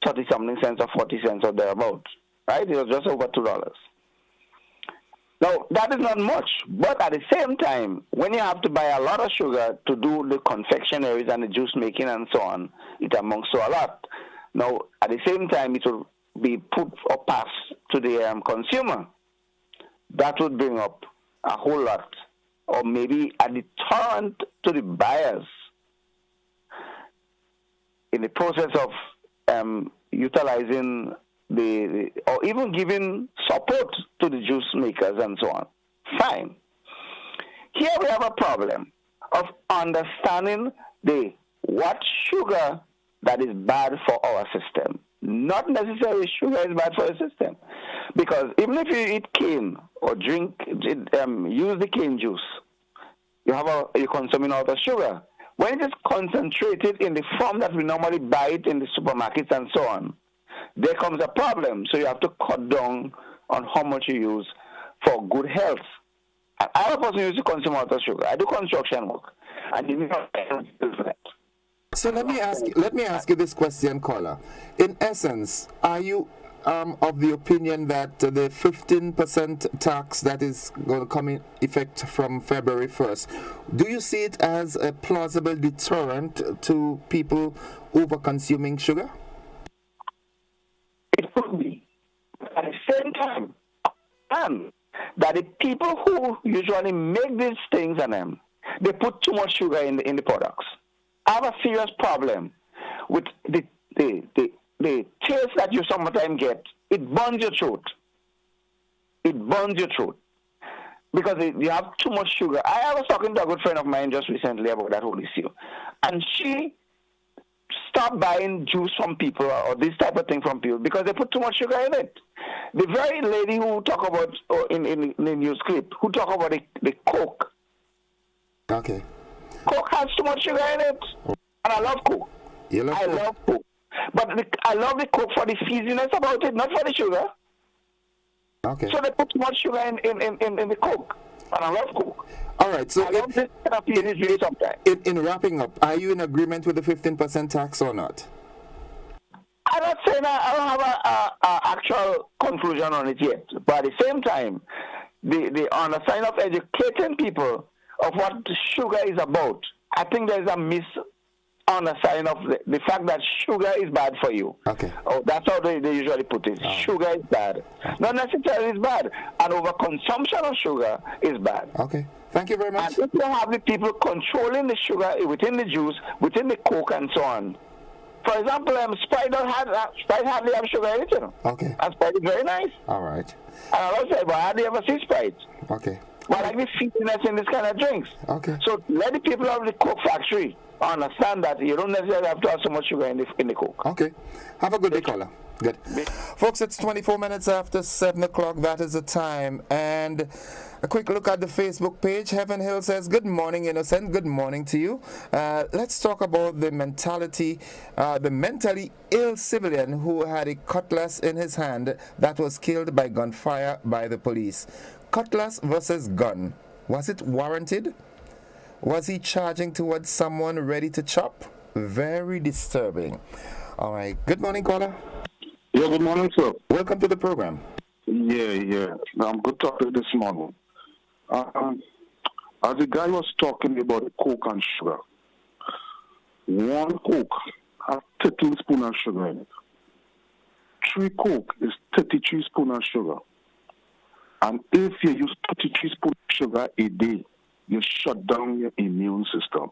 30 something cents or 40 cents or thereabouts. Right? It was just over $2. Now that is not much, but at the same time, when you have to buy a lot of sugar to do the confectionaries and the juice making and so on, it amounts to a lot. Now at the same time, it will be put or passed to the consumer. That would bring up a whole lot, or maybe a deterrent to the buyers in the process of utilizing or even giving support to the juice makers and so on. Fine. Here we have a problem of understanding what sugar that is bad for our system. Not necessarily sugar is bad for the system. Because even if you eat cane or drink, use the cane juice, you're consuming all the sugar. When it is concentrated in the form that we normally buy it in the supermarkets and so on, there comes a problem. So you have to cut down on how much you use for good health. And I'm a person who used to consume a lot of sugar. I do construction work. And you know, so let me ask you this question, caller. In essence, are you of the opinion that the 15% tax that is going to come in effect from February 1st, do you see it as a plausible deterrent to people over-consuming sugar? It could be. At the same time, that the people who usually make these things on them, they put too much sugar in the products. I have a serious problem with the taste that you sometimes get. It burns your throat. Because you have too much sugar. I was talking to a good friend of mine just recently about that whole issue. And she stopped buying juice from people or this type of thing from people because they put too much sugar in it. The very lady who talk about, in the news clip, who talk about the Coke. Okay. Coke has too much sugar in it. And I love Coke. You love Coke? Love Coke. But I love the Coke for the fizziness about it, not for the sugar. Okay. So they put too much sugar in the Coke. And I love Coke. All right. So I love this kind of fizziness sometimes. In wrapping up, are you in agreement with the 15% tax or not? I'm not saying I don't have an actual conclusion on it yet. But at the same time, on the side of educating people of what sugar is about, I think there's a miss on the side of the fact that sugar is bad for you. Okay. Oh, that's how they usually put it. Sugar is bad. Not necessarily is bad. And overconsumption of sugar is bad. Okay. Thank you very much. And if you have the people controlling the sugar within the juice, within the Coke and so on. For example, Sprite hardly have sugar in it, you know. Okay. And Sprite is very nice. All right. And I always say, but I hardly ever see Sprite. Okay. But I like the fizziness in this kind of drinks. Okay. So let the people of the Coke factory understand that you don't necessarily have to have so much sugar in the Coke. Okay. Have a good day, caller. Good. Folks, it's 24 minutes after 7 o'clock. That is the time. And a quick look at the Facebook page. Heaven Hill says, good morning, Innocent. Good morning to you. Let's talk about the mentally ill civilian who had a cutlass in his hand that was killed by gunfire by the police. Cutlass versus gun. Was it warranted? Was he charging towards someone ready to chop? Very disturbing. All right. Good morning, caller. Yeah, good morning, sir. Welcome to the program. Yeah. I'm good talking this morning. As the guy was talking about Coke and sugar, one Coke has 13 spoons of sugar in it. 3 Coke is 33 spoons of sugar. And if you use 33 spoons of sugar a day, you shut down your immune system.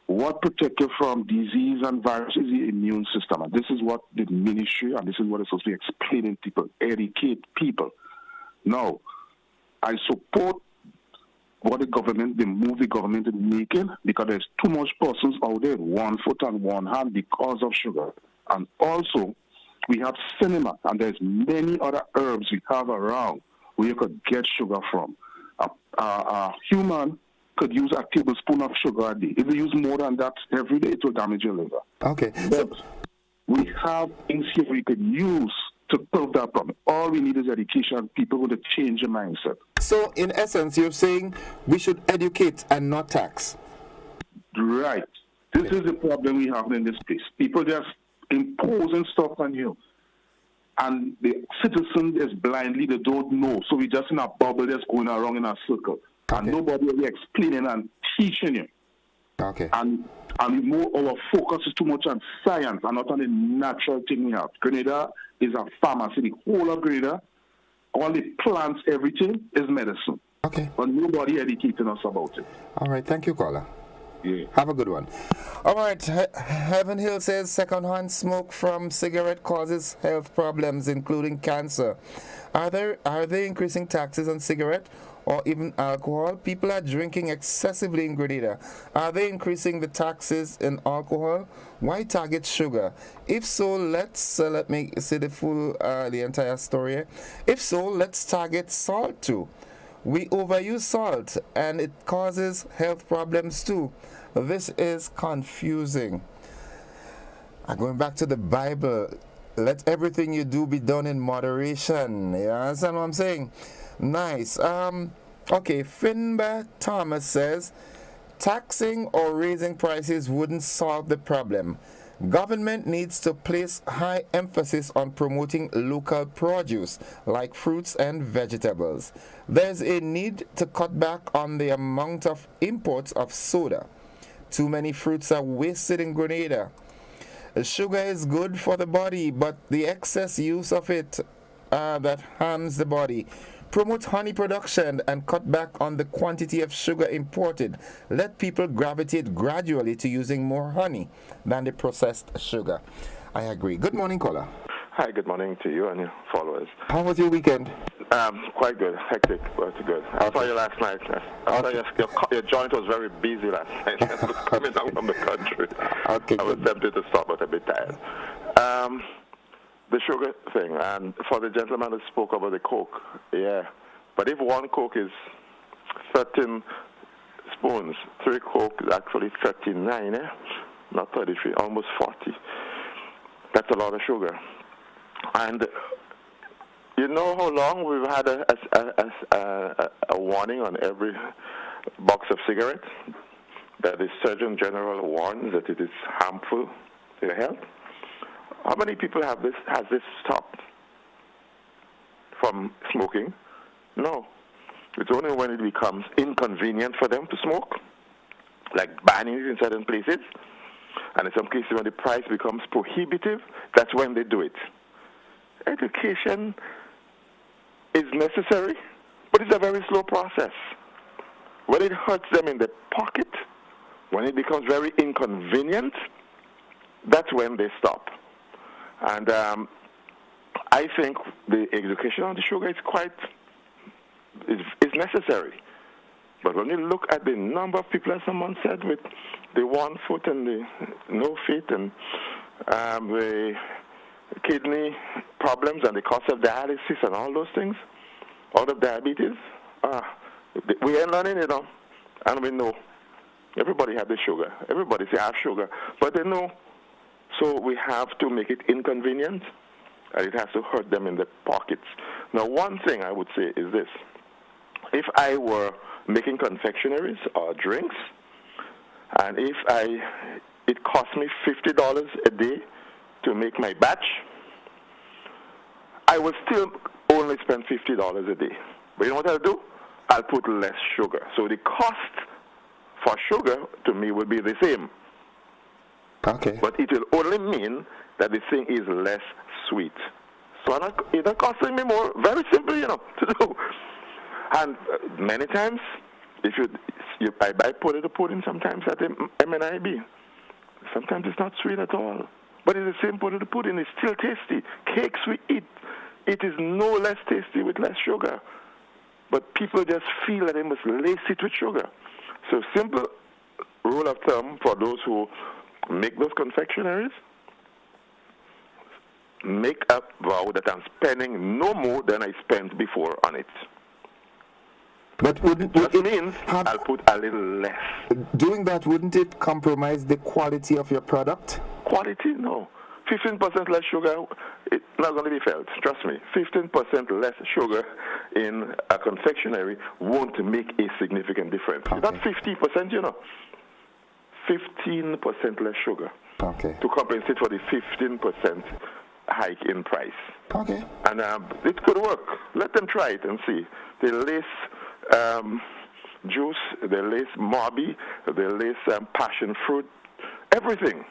What protects you from disease and virus is your immune system. And this is what the ministry, and this is what it's supposed to be explaining to people, educate people. Now, I support what the move the government is making, because there's too much persons out there, 1 foot and 1 hand, because of sugar. And also, we have cinema, and there's many other herbs we have around where you could get sugar from. A human could use a tablespoon of sugar a day. If you use more than that every day, it will damage your liver. Okay. But we have things here we could use to solve that problem. All we need is education. People will change their mindset. So, in essence, you're saying we should educate and not tax. Right. This is the problem we have in this place. People just imposing stuff on you. And the citizen is blindly, they don't know. So we just in a bubble just going around in a circle. And nobody will be explaining and teaching you. Okay. And our focus is too much on science and not on the natural thing we have. Grenada is a pharmacy. The whole of Grenada, all the plants, everything is medicine. Okay. But nobody educating us about it. All right. Thank you, caller. Yeah. Have a good one. All right. Heaven Hill says secondhand smoke from cigarette causes health problems, including cancer. Are they increasing taxes on cigarette or even alcohol? People are drinking excessively in Grenada. Are they increasing the taxes in alcohol? Why target sugar? If so, let me see the entire story here. If so, let's target salt too. We overuse salt and it causes health problems too. This is confusing. Going back to the Bible, let everything you do be done in moderation. You understand what I'm saying? Nice. Okay, Finba Thomas says, taxing or raising prices wouldn't solve the problem. Government needs to place high emphasis on promoting local produce like fruits and vegetables. There's a need to cut back on the amount of imports of soda. Too many fruits are wasted in Grenada. Sugar is good for the body, but the excess use of it that harms the body. Promote honey production and cut back on the quantity of sugar imported. Let people gravitate gradually to using more honey than the processed sugar. I agree. Good morning, caller. Hi, good morning to you and your followers. How was your weekend? Quite good. Hectic, but good. I saw you last night. I saw your joint was very busy last night. Coming down from the country. I was tempted to stop, but a bit tired. The sugar thing, and for the gentleman that spoke about the Coke, yeah. But if one Coke is 13 spoons, 3 Coke is actually 39, not 33, almost 40. That's a lot of sugar. And you know how long we've had a warning on every box of cigarettes that the Surgeon General warns that it is harmful to your health? How many people has this stopped from smoking? No. It's only when it becomes inconvenient for them to smoke, like banning it in certain places, and in some cases when the price becomes prohibitive, that's when they do it. Education is necessary, but it's a very slow process. When it hurts them in the pocket, when it becomes very inconvenient, that's when they stop. And I think the education on the sugar is necessary. But when you look at the number of people, as someone said, with the 1 foot and the no feet and the kidney problems and the cost of dialysis and all those things, all of diabetes, we ain't learning it, and we know. Everybody have the sugar. Everybody say I have sugar, but they know. So we have to make it inconvenient, and it has to hurt them in the pockets. Now, one thing I would say is this. If I were making confectionaries or drinks, and if it cost me $50 a day to make my batch, I would still only spend $50 a day. But you know what I'll do? I'll put less sugar. So the cost for sugar to me will be the same. Okay. But it will only mean that the thing is less sweet. So it's not costing me more. Very simple, to do. And many times I buy potato pudding sometimes at MNIB. Sometimes it's not sweet at all. But it's the same potato pudding. It's still tasty. Cakes we eat, it is no less tasty with less sugar. But people just feel that they must lace it with sugar. So simple rule of thumb for those who make those confectionaries, make a vow that I'm spending no more than I spent before on it. But wouldn't it means I'll put a little less. Doing that, wouldn't it compromise the quality of your product? Quality? No. 15% less sugar, it's not going to be felt. Trust me. 15% less sugar in a confectionery won't make a significant difference. Okay. Not 50%, 15% less sugar. Okay. To compensate for the 15% hike in price. Okay. And it could work. Let them try it and see. They lace juice, they lace Morbi, they lace passion fruit, everything.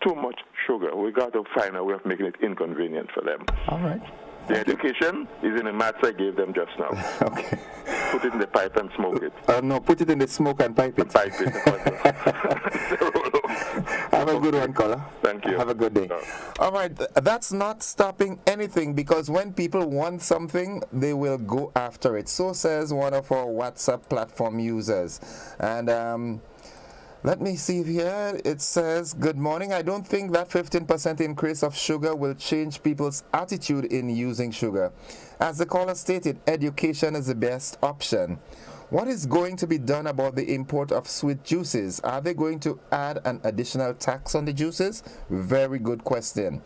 Too much sugar. We got to find a way of making it inconvenient for them. All right. The education is in the maths I gave them just now. Okay. Put it in the pipe and smoke it. No, put it in the smoke and pipe it. Pipe it. Have a good one, caller. Thank you. Have a good day. All right, that's not stopping anything, because when people want something, they will go after it. So says one of our WhatsApp platform users. And let me see here. It says, good morning. I don't think that 15% increase of sugar will change people's attitude in using sugar. As the caller stated, education is the best option. What is going to be done about the import of sweet juices? Are they going to add an additional tax on the juices? Very good question.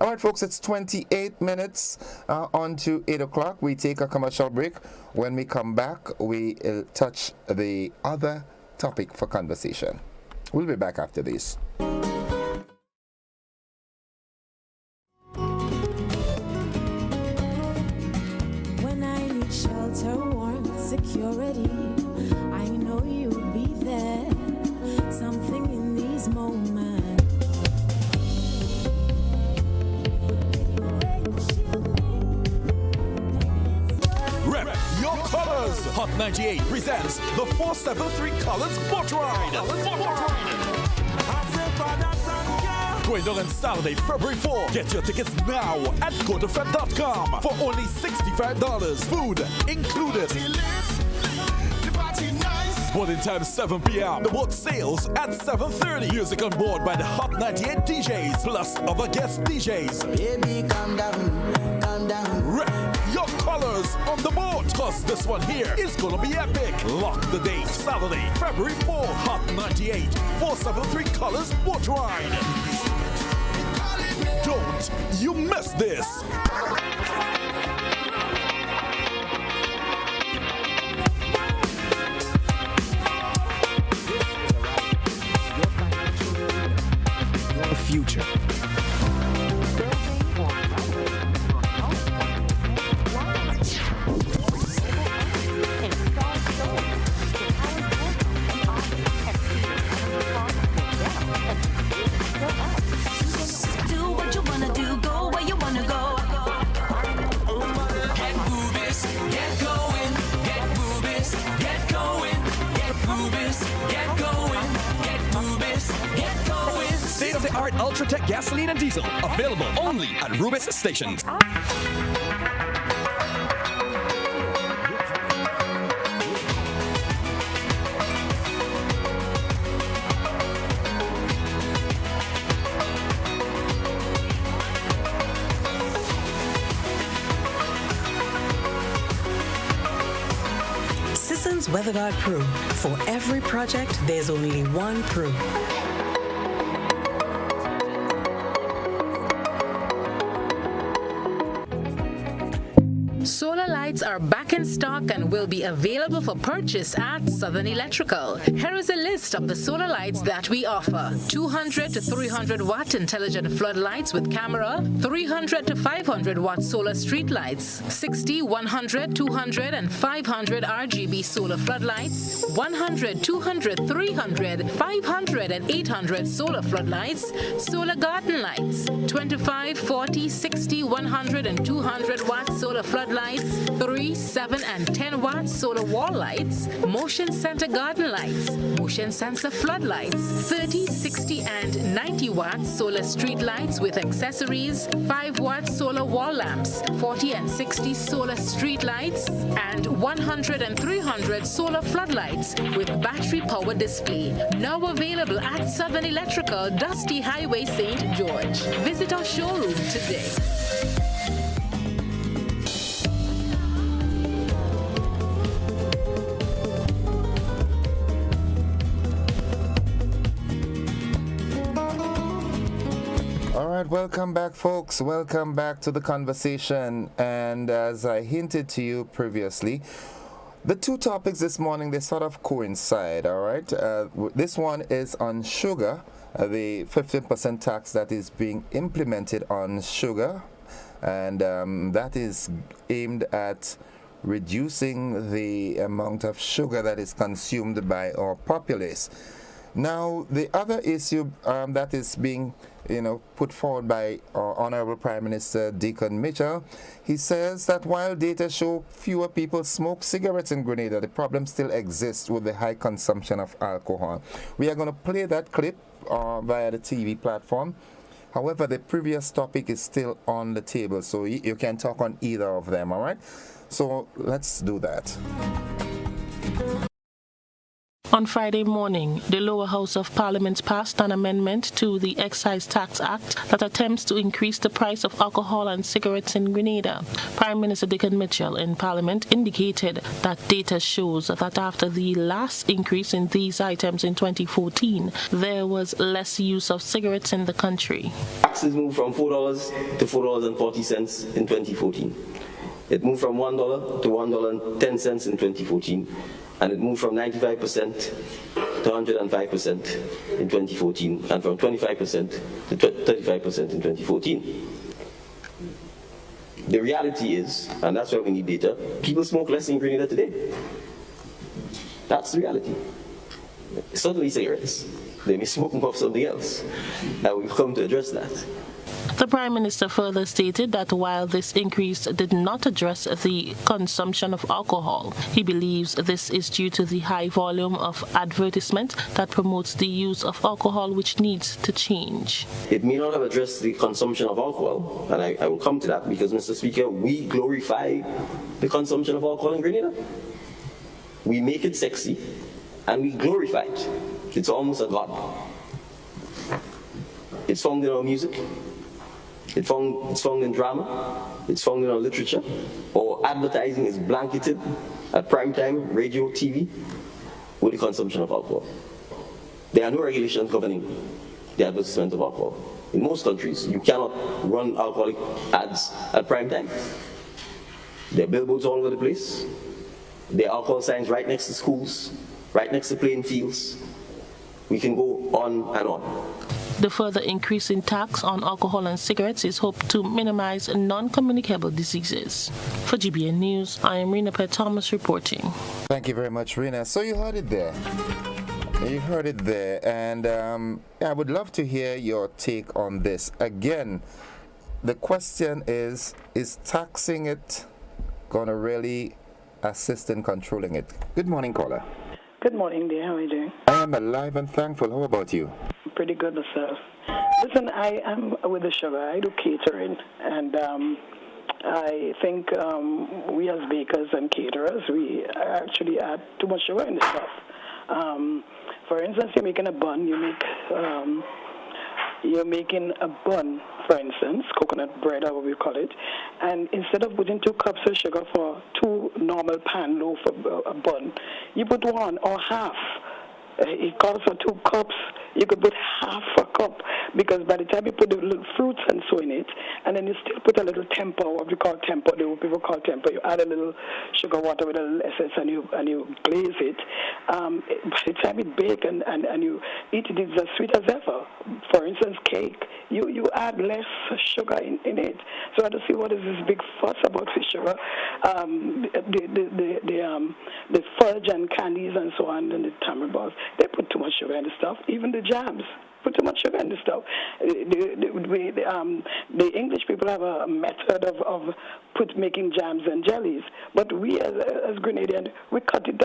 All right, folks, it's 28 minutes on to 8 o'clock. We take a commercial break. When we come back, we touch the other topic for conversation. We'll be back after this. When I need shelter, warmth, security, I know you'll be there. Something in these moments. Rep your colors. Hot 98 presents the 473 Colors Boat Ride. Going on Saturday, February 4. Get your tickets now at GoToFed.com for only $65. Food included. Boarding time 7 p.m. The boat sails at 7:30. Music on board by the Hot 98 DJs plus other guest DJs. Baby, calm down, calm down. Rep your colors on the boat, cause this one here is gonna be epic. Lock the date, Saturday, February 4. Hot 98 473 Colors Boat Ride. Don't you miss this. Future. Do what you wanna do, go where you wanna go. Get boobies, get going, get boobies, get going, get boobies, get going, get boobies, get going. State-of-the-art Ultratech gasoline and diesel, available only at Rubis stations. Sisson's WeatherGuard Pro. For every project, there's only one Pro. Solar lights are back in stock and will be available for purchase at Southern Electrical. Here is a list of the solar lights that we offer. 200 to 300 watt intelligent floodlights with camera, 300 to 500 watt solar street lights, 60, 100, 200 and 500 RGB solar floodlights, 100, 200, 300, 500 and 800 solar floodlights, solar garden lights, 25, 40, 60, 100 and 200 watt solar floodlights, lights, 3, 7, and 10 watt solar wall lights, motion sensor garden lights, motion sensor floodlights, 30, 60, and 90 watt solar street lights with accessories, 5 watt solar wall lamps, 40 and 60 solar street lights, and 100 and 300 solar floodlights with battery power display. Now available at Southern Electrical, Dusty Highway, St. George. Visit our showroom today. All right, welcome back, folks. Welcome back to the conversation. And as I hinted to you previously, the two topics this morning, they sort of coincide, all right? This one is on sugar, the 15% tax that is being implemented on sugar, and that is aimed at reducing the amount of sugar that is consumed by our populace. Now, the other issue that is being put forward by our Honorable Prime Minister Deacon Mitchell, he says that while data show fewer people smoke cigarettes in Grenada, the problem still exists with the high consumption of alcohol. We are going to play that clip via the TV platform. However, the previous topic is still on the table, so you can talk on either of them, all right? So let's do that. On Friday morning, the lower house of Parliament passed an amendment to the Excise Tax Act that attempts to increase the price of alcohol and cigarettes in Grenada. Prime Minister Deacon Mitchell in Parliament indicated that data shows that after the last increase in these items in 2014, there was less use of cigarettes in the country. Taxes moved from $4 to $4.40 in 2014. It moved from $1 to $1.10 in 2014. And it moved from 95% to 105% in 2014, and from 25% to 35% in 2014. The reality is, and that's why we need data, people smoke less in Grenada today. That's the reality. Certainly cigarettes. They may smoke more of something else, and we've come to address that. The Prime Minister further stated that while this increase did not address the consumption of alcohol, he believes this is due to the high volume of advertisement that promotes the use of alcohol, which needs to change. It may not have addressed the consumption of alcohol, and I will come to that because, Mr. Speaker, we glorify the consumption of alcohol in Grenada. We make it sexy, and we glorify it. It's almost a god. It's found in our music. It's found in drama, it's found in our literature, or advertising is blanketed at prime time, radio, TV, with the consumption of alcohol. There are no regulations governing the advertisement of alcohol. In most countries, you cannot run alcoholic ads at prime time. There are billboards all over the place. There are alcohol signs right next to schools, right next to playing fields. We can go on and on. The further increase in tax on alcohol and cigarettes is hoped to minimize non-communicable diseases. For GBN News, I am Rena Pett Thomas reporting. Thank you very much, Rena. So you heard it there. You heard it there. And I would love to hear your take on this. Again, the question is taxing it going to really assist in controlling it? Good morning, caller. Good morning, dear. How are you doing? I am alive and thankful. How about you? Pretty good myself. Listen, I am with the sugar. I do catering, and I think we as bakers and caterers, we actually add too much sugar in the stuff. For instance, you're making a bun. You're making a bun, for instance, coconut bread or what we call it, and instead of putting 2 cups of sugar for 2 normal pan loaf of a bun, you put 1 or half. It calls for 2 cups. You could put half a cup, because by the time you put the little fruits and so in it, and then you still put a little temper, what we call temper, the people call temper. You add a little sugar water with a little essence, and you glaze it. By the time it bake and you eat it, it's as sweet as ever. For instance, cake, you add less sugar in it. So I don't see what is this big fuss about the sugar. The fudge and candies and so on, and the tamarind balls, they put too much sugar in the stuff. Even the jams. Put too much sugar in the stuff. The English people have a method of making jams and jellies, but we as Grenadian, we cut it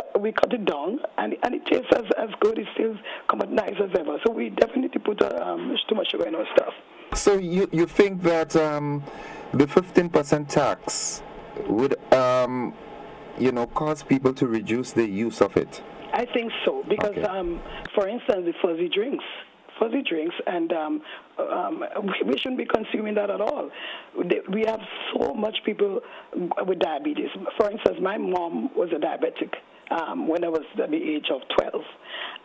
down, and it tastes as good. It still come out nice as ever. So we definitely put too much sugar in our stuff. So you think that the 15% tax would cause people to reduce the use of it? I think so, because for instance, the fuzzy drinks, and we shouldn't be consuming that at all. We have so much people with diabetes. For instance, my mom was a diabetic when I was at the age of 12.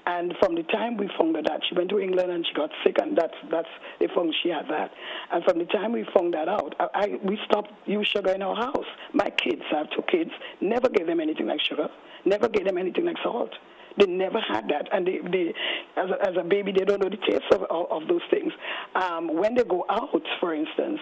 And from the time we found that, she went to England and she got sick, and that's they found she had that. And from the time we found that out, we stopped using sugar in our house. My kids, I have 2 kids, never gave them anything like sugar, never gave them anything like salt. They never had that, and they as a baby, they don't know the taste of those things. When they go out, for instance,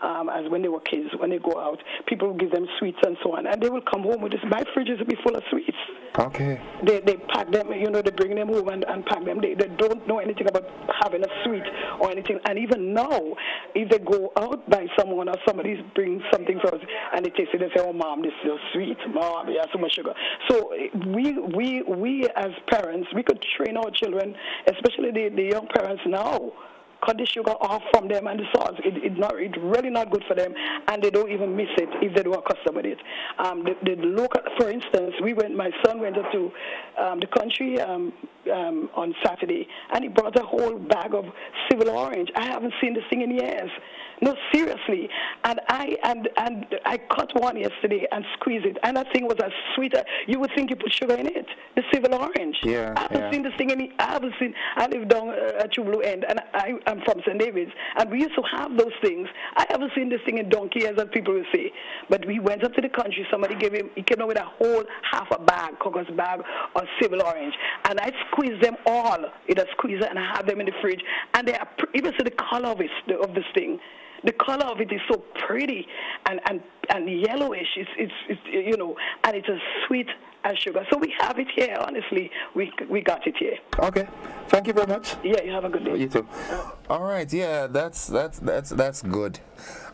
as when they were kids, when they go out, people will give them sweets and so on, and they will come home with this. My fridges will be full of sweets. Okay. They pack them, they bring them home and pack them. They don't know anything about having a sweet or anything. And even now, if they go out by someone or somebody brings something for us and they taste it, they say, "Oh, Mom, this is so sweet. Mom, yeah, so much sugar." So we as parents, we could train our children, especially the young parents now, cut the sugar off from them and the salt. It's really not good for them, and they don't even miss it if they don't accustom with it. The local, for instance, my son went up to the country on Saturday, and he brought a whole bag of civil orange. I haven't seen this thing in years. No, seriously. And I cut one yesterday and squeezed it, and that thing was as sweet. You would think you put sugar in it. The civil orange. Yeah. I haven't seen this thing I live down at Blue End, and I'm from St. David's, and we used to have those things. I haven't seen this thing in donkey years, as people will say. But we went up to the country. Somebody he came up with a whole half a bag, cocos bag of civil orange, and I squeezed them all in a squeezer, and I have them in the fridge. And they are even see the color of this thing. The color of it is so pretty and yellowish. It's and it's as sweet as sugar. So we have it here. Honestly, we got it here. Okay, thank you very much. Yeah, you have a good day. You too. All right, yeah, that's good.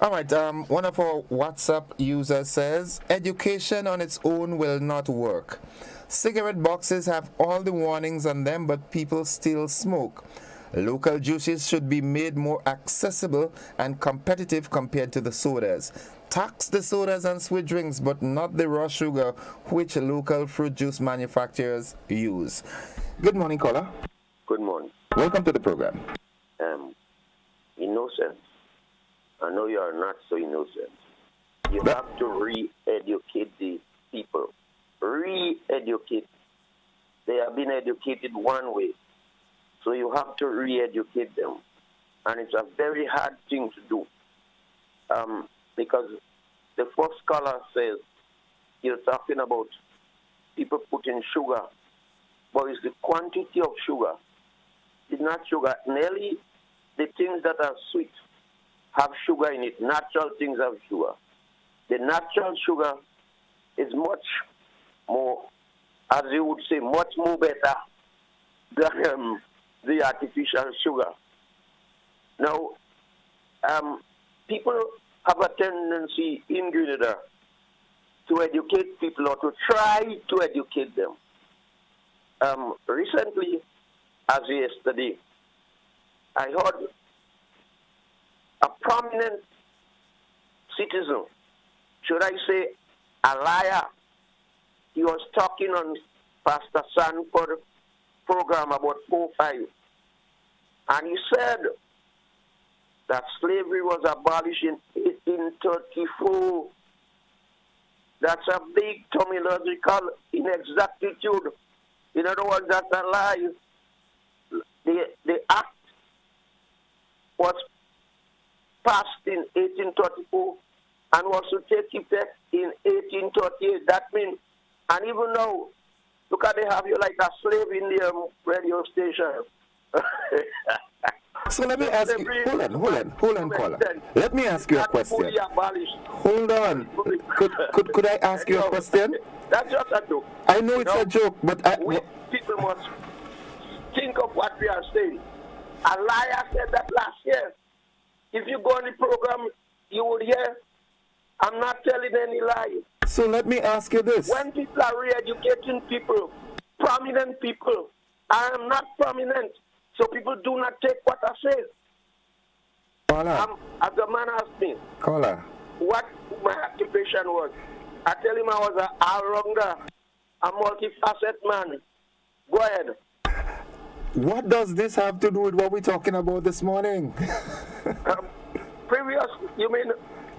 All right, one of our WhatsApp users says, education on its own will not work. Cigarette boxes have all the warnings on them, but people still smoke. Local juices should be made more accessible and competitive compared to the sodas. Tax the sodas and sweet drinks, but not the raw sugar which local fruit juice manufacturers use. Good morning, caller. Good morning. Welcome to the program. Innocent. I know you are not so innocent. You have to re-educate the people. Re-educate. They have been educated one way. So you have to re-educate them. And it's a very hard thing to do. Because the first caller says, you're talking about people putting sugar. But it's the quantity of sugar. It's not sugar. Nearly the things that are sweet have sugar in it. Natural things have sugar. The natural sugar is much more, as you would say, much more better than the artificial sugar. Now, people have a tendency in Grenada to educate people or to try to educate them. Recently, as yesterday, I heard a prominent citizen, should I say a liar, he was talking on Pastor Sanford program about 4-5, and he said that slavery was abolished in 1834. That's a big terminological inexactitude. In other words, that's a lie. The act was passed in 1834 and was to take effect in 1838. That means, and even now, look at they have you like a slave in the radio station. So let me ask you, hold on, caller. Let me ask you a question. Hold on. Could I ask you a question? That's just a joke. I know it's a joke, but people must think of what we are saying. A liar said that last year. If you go on the program, you would hear, I'm not telling any lie. So let me ask you this. When people are re-educating people, prominent people, I am not prominent, so people do not take what I say. As the man asked me what my occupation was, I tell him I was an all-rounder, a multifaceted man. Go ahead. What does this have to do with what we're talking about this morning? Previous, you mean,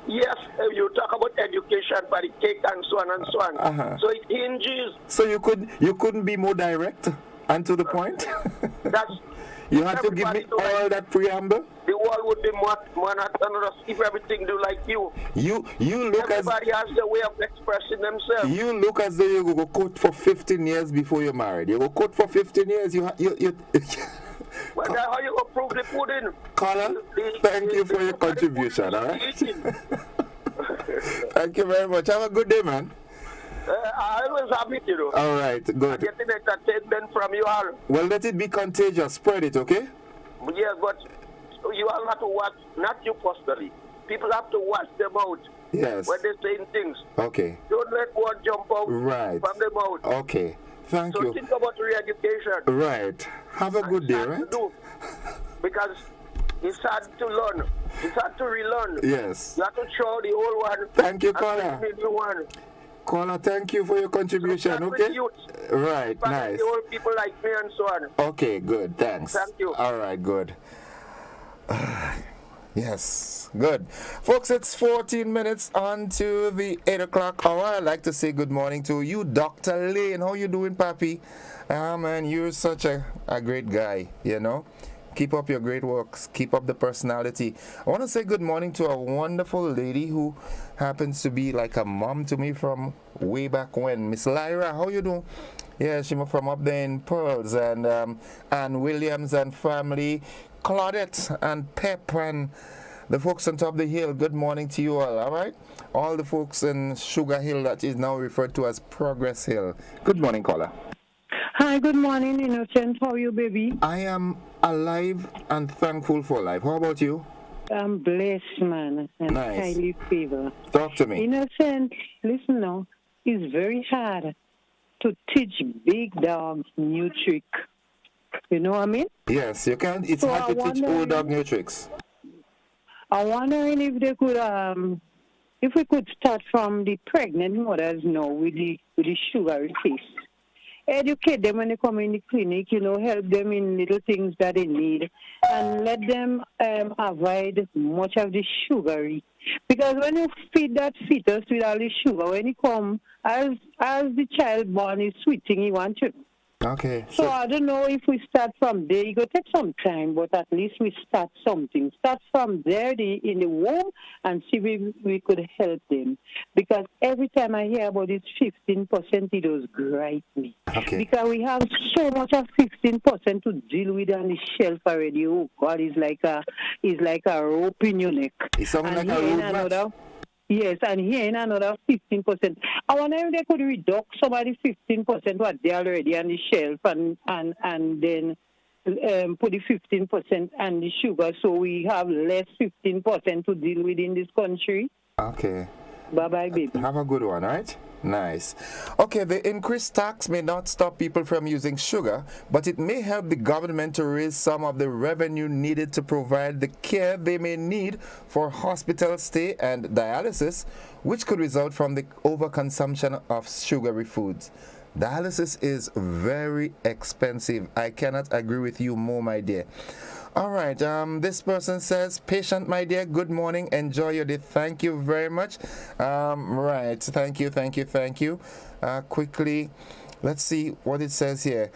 yes, you talk about education, but the cake and so on and so on. So it hinges. So you couldn't be more direct and to the point? You had to give me all that preamble? The world would be more not another if everything do like you. You look Everybody has their way of expressing themselves. You look as though you go court for 15 years before you're married. You go court for 15 years. You Well, that's how you go prove the pudding. Caller, thank you for your contribution, all right? Thank you very much. Have a good day, man. I always happy to do. All right, good. I'm getting entertainment from you all. Well, let it be contagious. Spread it, okay? Yes, but you all have to watch, not you personally. People have to watch them out. Yes. When they're saying things. Okay. Don't let one jump out from the mouth. Okay. Thank you. So think about re-education. Right. Have a good day, right? Because it's hard to learn. It's hard to relearn. Yes. You have to throw the old one. Thank you, caller. And the new one. Caller, thank you for your contribution, okay? Right, nice. The old people like me and so on. Okay, good. Thanks. Thank you. All right, good. Yes, good. Folks, it's 14 minutes on to the 8 o'clock hour. I'd like to say good morning to you, Dr. Lane. How you doing, Papi? Man, you're such a great guy, you know. Keep up your great works. Keep up the personality. I want to say good morning to a wonderful lady who happens to be like a mom to me from way back when. Miss Lyra, how you doing? Yeah, she from up there in Pearls, and Ann Williams and family, Claudette and Pep and the folks on top of the hill. Good morning to you all right? All the folks in Sugar Hill that is now referred to as Progress Hill. Good morning, caller. Hi, good morning, Innocent. How are you, baby? I am alive and thankful for life. How about you? I'm blessed, man, and Nice. highly favored. Talk to me. Innocent, listen now. It's very hard to teach big dogs new trick. You know what I mean? Yes, you can. It's So hard I to teach wonder- old dog new tricks. I'm wondering if they could, if we could start from the pregnant mothers now with the sugary face. Educate them when they come in the clinic, you know, help them in little things that they need, and let them avoid much of the sugary. Because when you feed that fetus with all the sugar, when he come, as the child born is sweeting, he wants to. Okay. So I don't know if we start from there. It will take some time, but at least we start something. Start from there in the womb and see if we could help them. Because every time I hear about this 15%, it does gripe me. Okay. Because we have so much of 15% to deal with on the shelf already. Oh God, it's like a rope in your neck. It's something And like a here in road match. another. Yes, and here in another 15%. I wonder if they could reduce some of the 15% what they already on the shelf and then put the 15% and the sugar so we have less 15% to deal with in this country. Okay. Bye-bye, baby. Have a good one, all right? Nice. Okay, the increased tax may not stop people from using sugar, but it may help the government to raise some of the revenue needed to provide the care they may need for hospital stay and dialysis, which could result from the overconsumption of sugary foods. Dialysis is very expensive. I cannot agree with you more, my dear. All right, this person says, patient, my dear, good morning, enjoy your day. Thank you very much. Right, thank you. Quickly, let's see what it says here.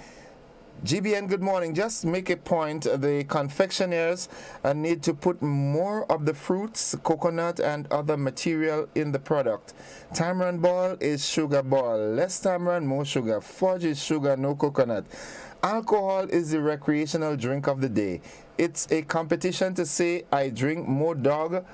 GBN, good morning. Just make a point, the confectioners need to put more of the fruits, coconut, and other material in the product. Tamarind ball is sugar ball. Less tamarind, more sugar. Fudge is sugar, no coconut. Alcohol is the recreational drink of the day. It's a competition to say I drink more dog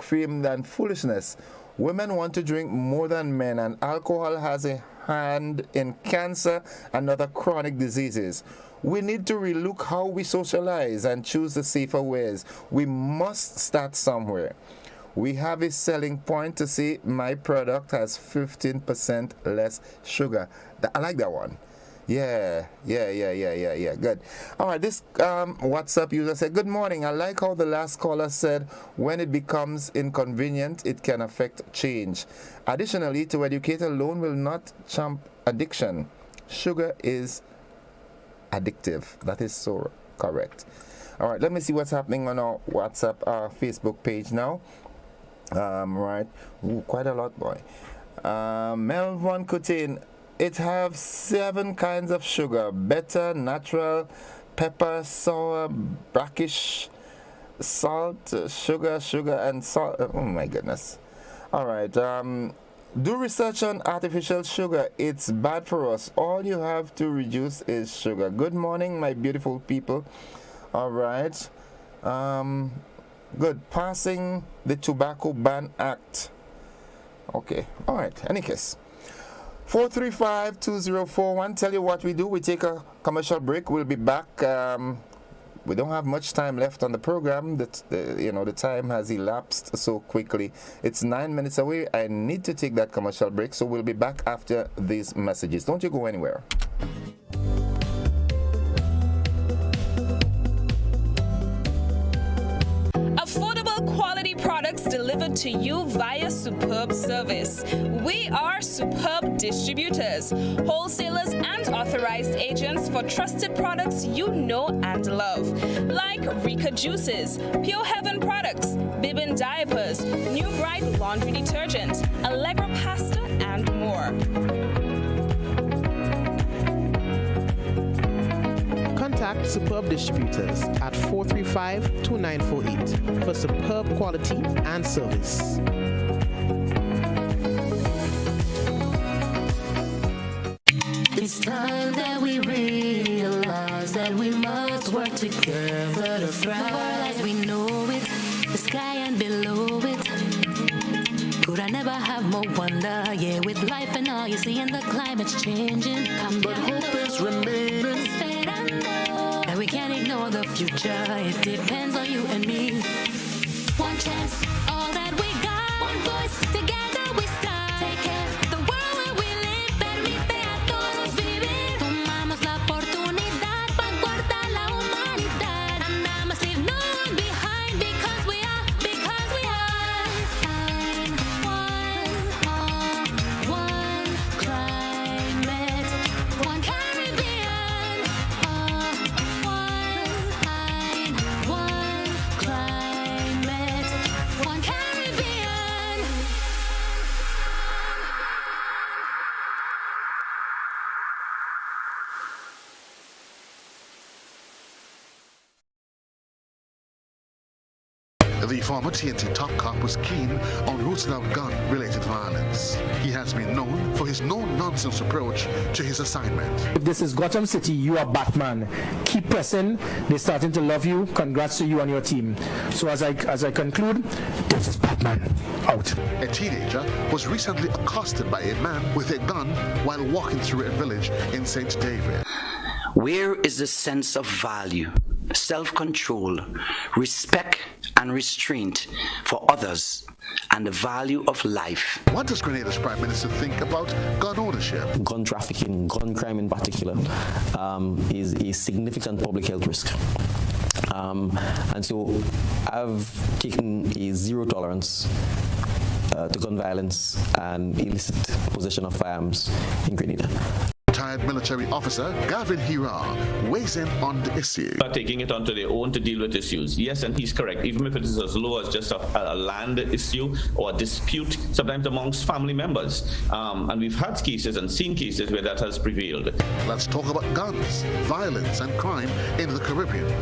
fame than foolishness. Women want to drink more than men, and alcohol has a hand in cancer and other chronic diseases. We need to relook how we socialize and choose the safer ways. We must start somewhere. We have a selling point to say my product has 15% less sugar. I like that one. Yeah. Good. All right, this WhatsApp user said, good morning. I like how the last caller said, when it becomes inconvenient, it can affect change. Additionally, to educate alone will not trump addiction. Sugar is addictive. That is so correct. All right, let me see what's happening on our WhatsApp, Facebook page now. Right. Ooh, quite a lot, boy. Melvin Coutin, it have 7 kinds of sugar: bitter, natural, pepper, sour, brackish, salt, sugar, and salt. Oh my goodness. All right. Do research on artificial sugar. It's bad for us. All you have to reduce is sugar. Good morning, my beautiful people. All right. Good. Passing the Tobacco Ban Act. Okay. All right. Any case. 435-2041. Tell you what we do. We take a commercial break. We'll be back. We don't have much time left on the program. The time has elapsed so quickly. It's 9 minutes away. I need to take that commercial break. So we'll be back after these messages. Don't you go anywhere. Affordable quality products delivered to you via Superb Service. We are Superb Distributors, wholesalers and authorized agents for trusted products you know and love, like Rika Juices, Pure Heaven products, Bibbin Diapers, New Bright Laundry Detergent, Allegro Pasta, and more. Contact Superb Distributors at 435-2948 for superb quality and service. It's time that we realize that we must work together to thrive. As we know it, the sky and below it. Could I never have more wonder? Yeah, with life and all you see and the climate's changing. But hope is remaining. And we can't ignore the future. It depends on you and me. One chance, all that we got. One voice, together we stand. Take care, the world where we live permite a todos vivir. Tomamos la oportunidad para guardar la humanidad. And I must leave no one behind because we are one climate, one Caribbean. One climate, one Caribbean. The former TNT top cop was keen on rooting out gun-related violence. He has been known for his no-nonsense approach to his assignment. If this is Gotham City, you are Batman. Keep pressing. They're starting to love you. Congrats to you and your team. So as I conclude, this is Batman. Out. A teenager was recently accosted by a man with a gun while walking through a village in St. David. Where is the sense of value, self-control, respect, and restraint for others, and the value of life? What does Grenada's Prime Minister think about gun ownership? Gun trafficking, gun crime in particular, is a significant public health risk. And so I've taken a zero tolerance to gun violence and illicit possession of firearms in Grenada. Retired military officer Gavin Hira weighs in on the issue. Are taking it onto their own to deal with issues. Yes, and he's correct. Even if it is as low as just a land issue or a dispute, sometimes amongst family members. And we've had cases and seen cases where that has prevailed. Let's talk about guns, violence, and crime in the Caribbean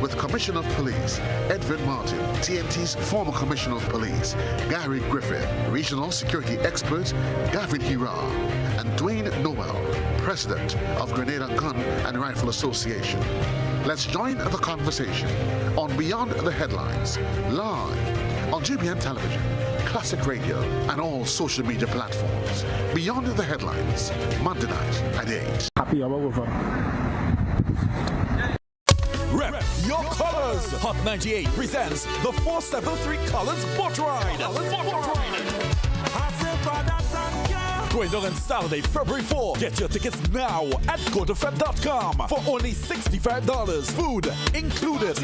with Commissioner of Police Edwin Martin, TNT's former Commissioner of Police Gary Griffith, Regional Security Expert Gavin Hira, and Dwayne Noel, President of Grenada Gun and Rifle Association. Let's join the conversation on Beyond the Headlines, live on GBN Television, classic radio, and all social media platforms. Beyond the Headlines, Monday night at 8. Happy hour over. Rep your colors. Hot 98 presents the 473 Colors Boat Ride. Going on Saturday, February 4. Get your tickets now at gotofed.com for only $65. Food included.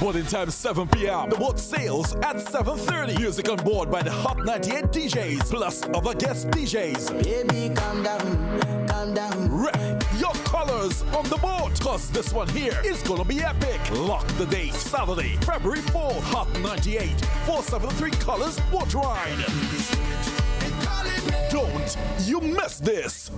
Boarding time 7 p.m. The boat sails at 7:30. Music on board by the Hot 98 DJs plus other guest DJs. Baby, calm down, calm down. Rep your colors on the boat, cause this one here is gonna be epic. Lock the date, Saturday, February 4th. Hot 98 473 Colors Boat Ride. Don't you miss this.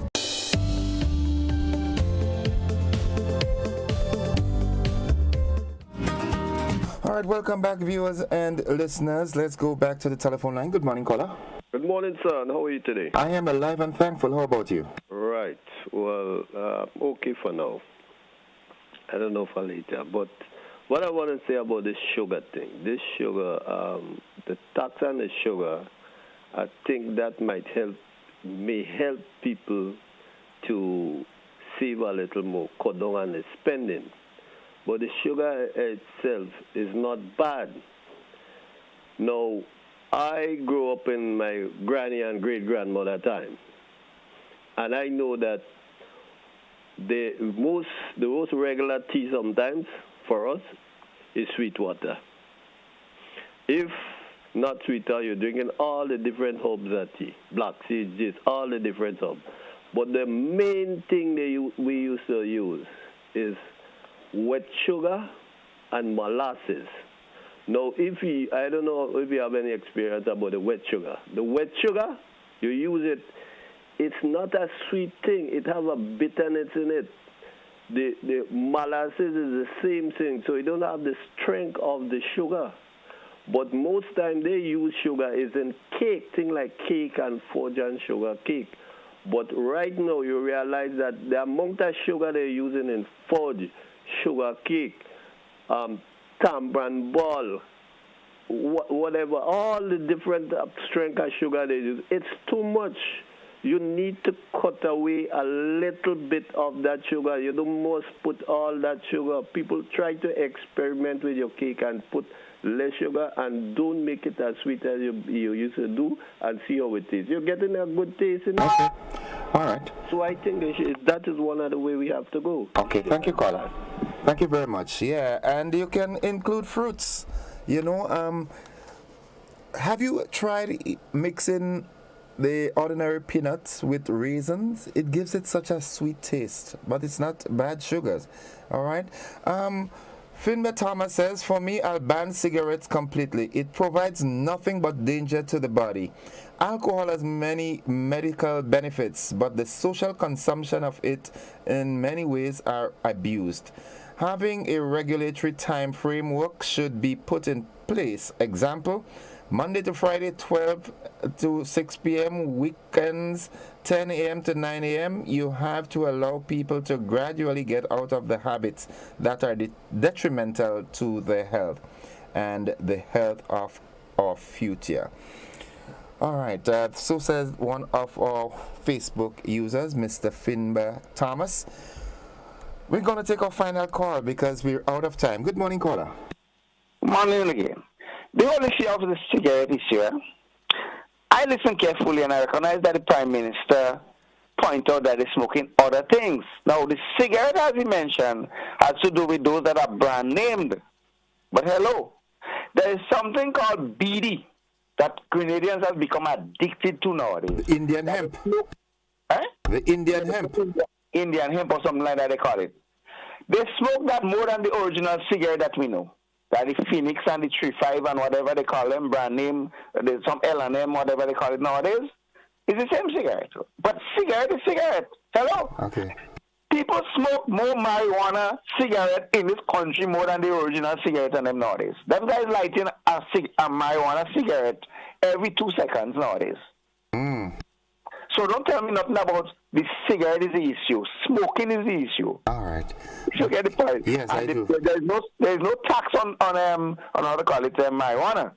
All right, welcome back, viewers and listeners. Let's go back to the telephone line. Good morning, caller. Good morning, sir. And how are you today? I am alive and thankful. How about you? Right. Well, okay for now. I don't know for later. But what I want to say about this sugar thing, the tax on the sugar, I think that may help people to save a little more, cut down on the spending. But the sugar itself is not bad. Now, I grew up in my granny and great-grandmother time, and I know that the most regular tea sometimes for us is sweet water. If not sweet water, you're drinking all the different herbs of tea, black seed, just all the different herbs. But the main thing we used to use is wet sugar and molasses. Now, I don't know if you have any experience about the wet sugar. The wet sugar, you use it, it's not a sweet thing. It has a bitterness in it. The molasses is the same thing, so you don't have the strength of the sugar. But most time they use sugar is in cake, things like cake and fudge and sugar cake. But right now you realize that the amount of sugar they're using in fudge, sugar cake, tamban ball, whatever, all the different strength of sugar they use, it's too much. You need to cut away a little bit of that sugar. You don't must put all that sugar. People try to experiment with your cake and put less sugar and don't make it as sweet as you used to do and see how it is. You're getting a good taste in it. Okay. All right. So I think that is one of the way we have to go. Okay, thank you, caller. Thank you very much. Yeah, and you can include fruits. You know, have you tried mixing the ordinary peanuts with raisins? It gives it such a sweet taste, but it's not bad sugars. All right. Finba Thomas says, for me, I'll ban cigarettes completely. It provides nothing but danger to the body. Alcohol has many medical benefits, but the social consumption of it in many ways are abused. Having a regulatory time framework should be put in place. Example, Monday to Friday, 12 to 6 p.m., weekends, 10 a.m. to 9 a.m., you have to allow people to gradually get out of the habits that are detrimental to their health and the health of our future. All right, so says one of our Facebook users, Mr. Finba Thomas. We're going to take our final call because we're out of time. Good morning, caller. Morning again. The whole issue of the cigarette issue, I listen carefully and I recognize that the Prime Minister pointed out that they're smoking other things. Now, the cigarette, as he mentioned, has to do with those that are brand named. But hello, there is something called BD that Grenadians have become addicted to nowadays. The Indian hemp. The Indian hemp. Indian hemp or something like that they call it. They smoke that more than the original cigarette that we know. That the Phoenix and the 3.5 and whatever they call them, brand name, there's some L&M, whatever they call it nowadays, it's the same cigarette. But cigarette is cigarette. Hello? Okay. People smoke more marijuana cigarette in this country more than the original cigarette and them nowadays. Them guys lighting a marijuana cigarette every 2 seconds nowadays. So don't tell me nothing about the cigarette is the issue. Smoking is the issue. All right. You get the point. Yes, and I do. There's no tax on how to call it marijuana.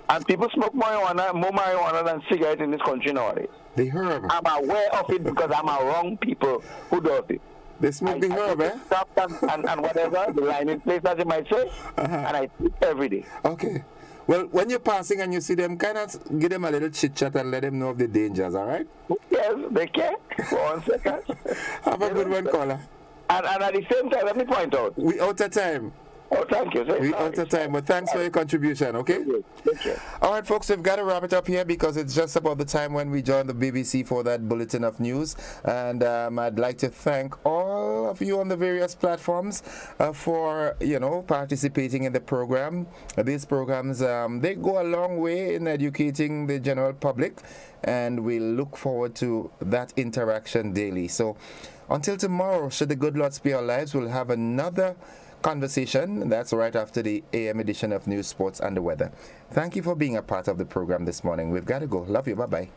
And people smoke more marijuana than cigarette in this country nowadays. The herb. I'm aware of it because I'm around people who does it. They smoke the herb, eh? Stop and whatever, the line in place, as you might say, and I eat every day. Okay. Well, when you're passing and you see them, kind of give them a little chit-chat and let them know of the dangers, all right? Yes, they can. For 1 second. Have a good one, caller. And at the same time, let me point out. We out of time. Oh, thank you. We out of time, but thanks for your contribution, okay? Okay. All right, folks, we've got to wrap it up here because it's just about the time when we join the BBC for that bulletin of news. And I'd like to thank all of you on the various platforms for, participating in the program. These programs, they go a long way in educating the general public, and we look forward to that interaction daily. So until tomorrow, should the good Lord spare our lives, we'll have another conversation. That's right after the AM edition of News, Sports and the Weather. Thank you for being a part of the program this morning. We've got to go. Love you. Bye-bye.